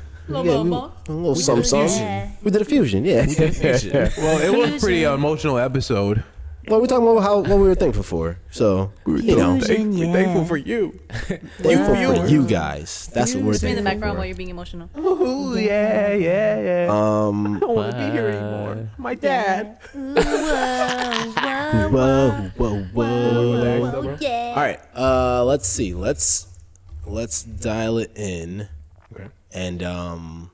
Yeah, bobo. a little something, something. We did a fusion, yeah. Well, it was a pretty emotional episode. Well, we're talking about what we were thankful for. So, you know, We're thankful for you. thankful for you guys. That's what we're Just be in the thankful background while for. you're being emotional. Ooh, yeah. I don't want to be here Bye. anymore. My dad. Whoa, whoa, whoa. Yeah. All right, let's see. Let's dial it in, Okay. and I'm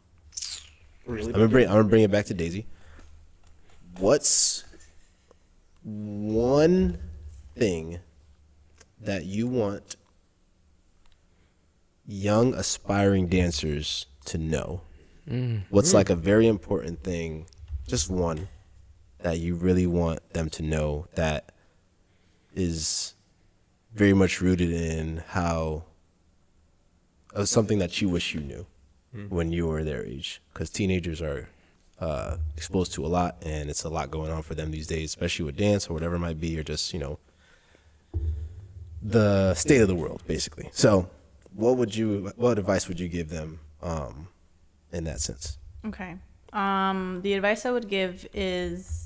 gonna bring it back to Daisy. What's one thing that you want young aspiring dancers to know? What's like a very important thing, just one, that you really want them to know that is very much rooted in how something that you wish you knew when you were their age? Because teenagers are exposed to a lot, and it's a lot going on for them these days, especially with dance or whatever it might be, or just the state of the world, basically. So what advice would you give them in that sense? Okay. The advice I would give is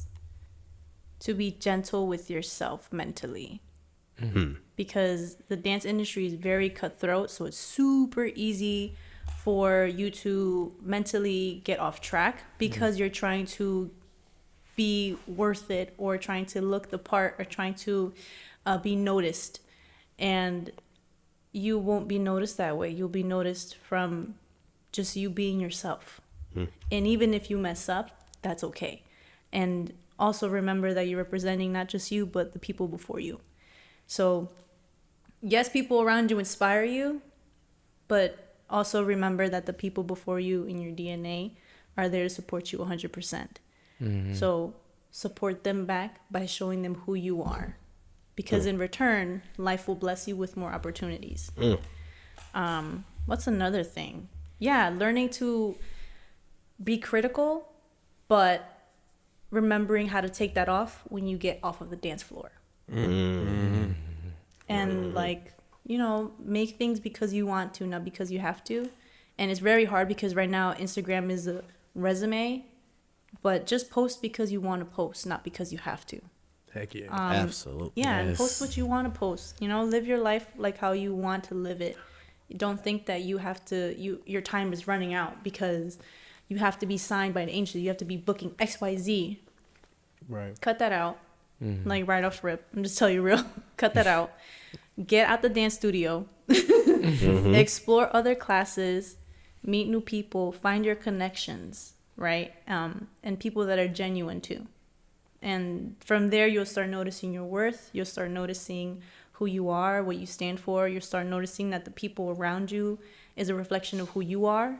to be gentle with yourself mentally. Because the dance industry is very cutthroat, so it's super easy for you to mentally get off track because you're trying to be worth it or trying to look the part or trying to be noticed. And you won't be noticed that way. You'll be noticed from just you being yourself. And even if you mess up, that's okay. And also remember that you're representing not just you, but the people before you. So, yes, people around you inspire you, but also remember that the people before you in your DNA are there to support you 100%. So, support them back by showing them who you are. Because in return, life will bless you with more opportunities. What's another thing? Yeah, learning to be critical, but remembering how to take that off when you get off of the dance floor. And make things because you want to, not because you have to. And it's very hard because right now Instagram is a resume, but just post because you want to post, not because you have to. Heck yeah. Absolutely. Yeah, and Yes. post what you want to post. You know, live your life like how you want to live it. Don't think that you have to. Your time is running out because you have to be signed by an agency. You have to be booking XYZ. Right. Cut that out. Like right off rip. I'm just telling you real. Cut that out. Get out the dance studio. Explore other classes. Meet new people. Find your connections. Right. And people that are genuine too. And from there, you'll start noticing your worth. You'll start noticing who you are, what you stand for. You'll start noticing that the people around you is a reflection of who you are.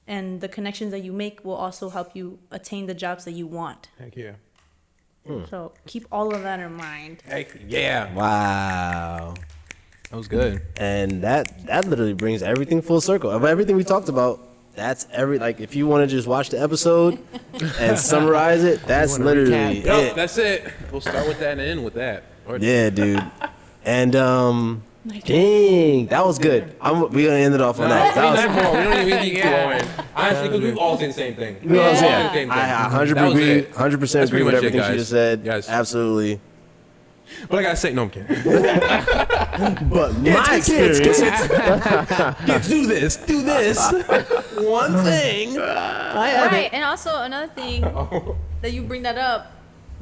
And the connections that you make will also help you attain the jobs that you want. Heck yeah. So keep all of that in mind. Heck yeah. Wow. That was good. And that literally brings everything full circle. Of everything we talked about, that's like if you want to just watch the episode and summarize it, that's literally recap? Yo, it. that's it. We'll start with that and end with that. Or- Yeah, dude. And dang, that was good. We're gonna end it off on that. That was, We don't even need to keep going. Honestly, because we've all seen the same thing. we all We've said- all seen the same thing. I 100 That was agree, it. 100% That's agree pretty with much it, everything she guys. just said. Yes. Absolutely. But I gotta say, no, I'm kidding. But my experience, Kids, do this. Do this. One thing. Right. And also another thing that you bring that up,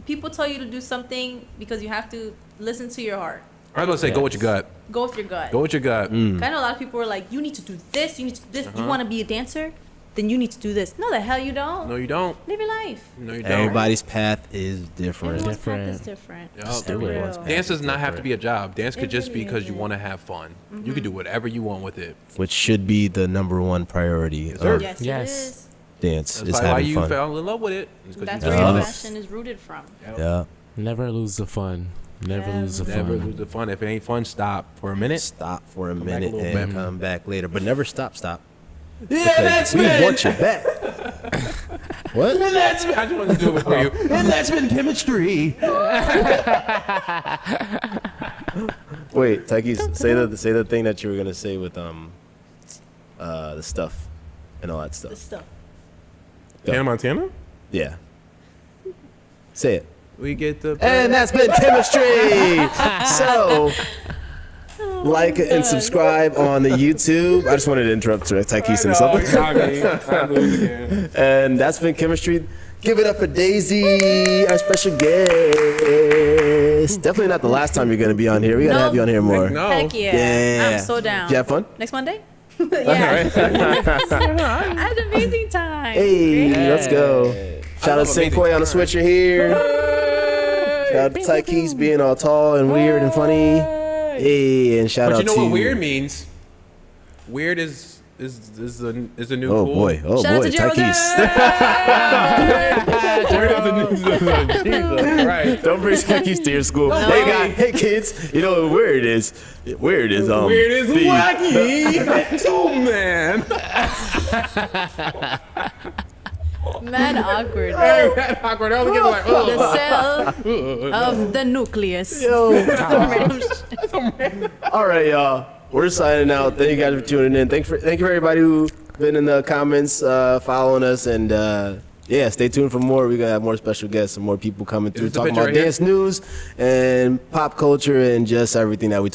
people tell you to do something because you have to listen to your heart. I was gonna say, go with your gut. Go with your gut. Go with your gut. I know a lot of people are like, you need to do this, you need to do this. You want to be a dancer? Then you need to do this. No, the hell you don't. No, you don't. Live your life. No, you don't. everybody's path is different. Everyone's path is Different. different. Yup. Just for Everyone's real. path. Dance does not have to be a job. Dance could It just be really because you isn't. want to have fun. You can do whatever you want with it. Which should be the number one priority sir. of Yes, Yes. it is. dance. That's is probably why having you fun. fell in love with it. It's 'cause That's you where fell your in passion is rooted from. Yeah. Never lose the fun. Never lose the Never fun. lose the fun. If it ain't fun, stop for a minute. Stop for a back a minute little and bit. come back later, but never stop. Yeah, Because we want you back. What? And that's I just wanted to do it for you. And that's been chemistry. Wait, Takis, say the thing that you were gonna say with the stuff and all that The stuff. stuff. Hannah Montana? Yeah. Say it. We get the And that's been chemistry. So, like and subscribe on the YouTube. I just wanted to interrupt Takis and something. And that's been chemistry. Give it up for Daisy, our special guest. Definitely not the last time you're gonna be on here. We gotta No. have you on here more. No. Heck yeah. Yeah. I'm so down. Did you have fun? Next Monday? Yeah. I had an amazing time. Hey, Great. let's go. Shout out to amazing Sinkoy on the switcher here. Shout out to Takis being all tall and weird and funny. Hey, and shout But out you know to what weird means? Weird is the new Oh cool. boy, oh Shout out boy, to Geraldine. Jesus, right. Don't bring Takis to your school. Hey kids, you know what weird is? Weird is Weird is the- wacky. Oh man. Mad awkward. Awkward. All the kids are like, The oh. cell of the nucleus. Yo. All right, y'all. We're signing out. Thank you guys for tuning in. Thank you for everybody who been in the comments, following us, and yeah, stay tuned for more. We're gonna have more special guests and more people coming through this the talking picture about right here? dance news and pop culture and just everything that we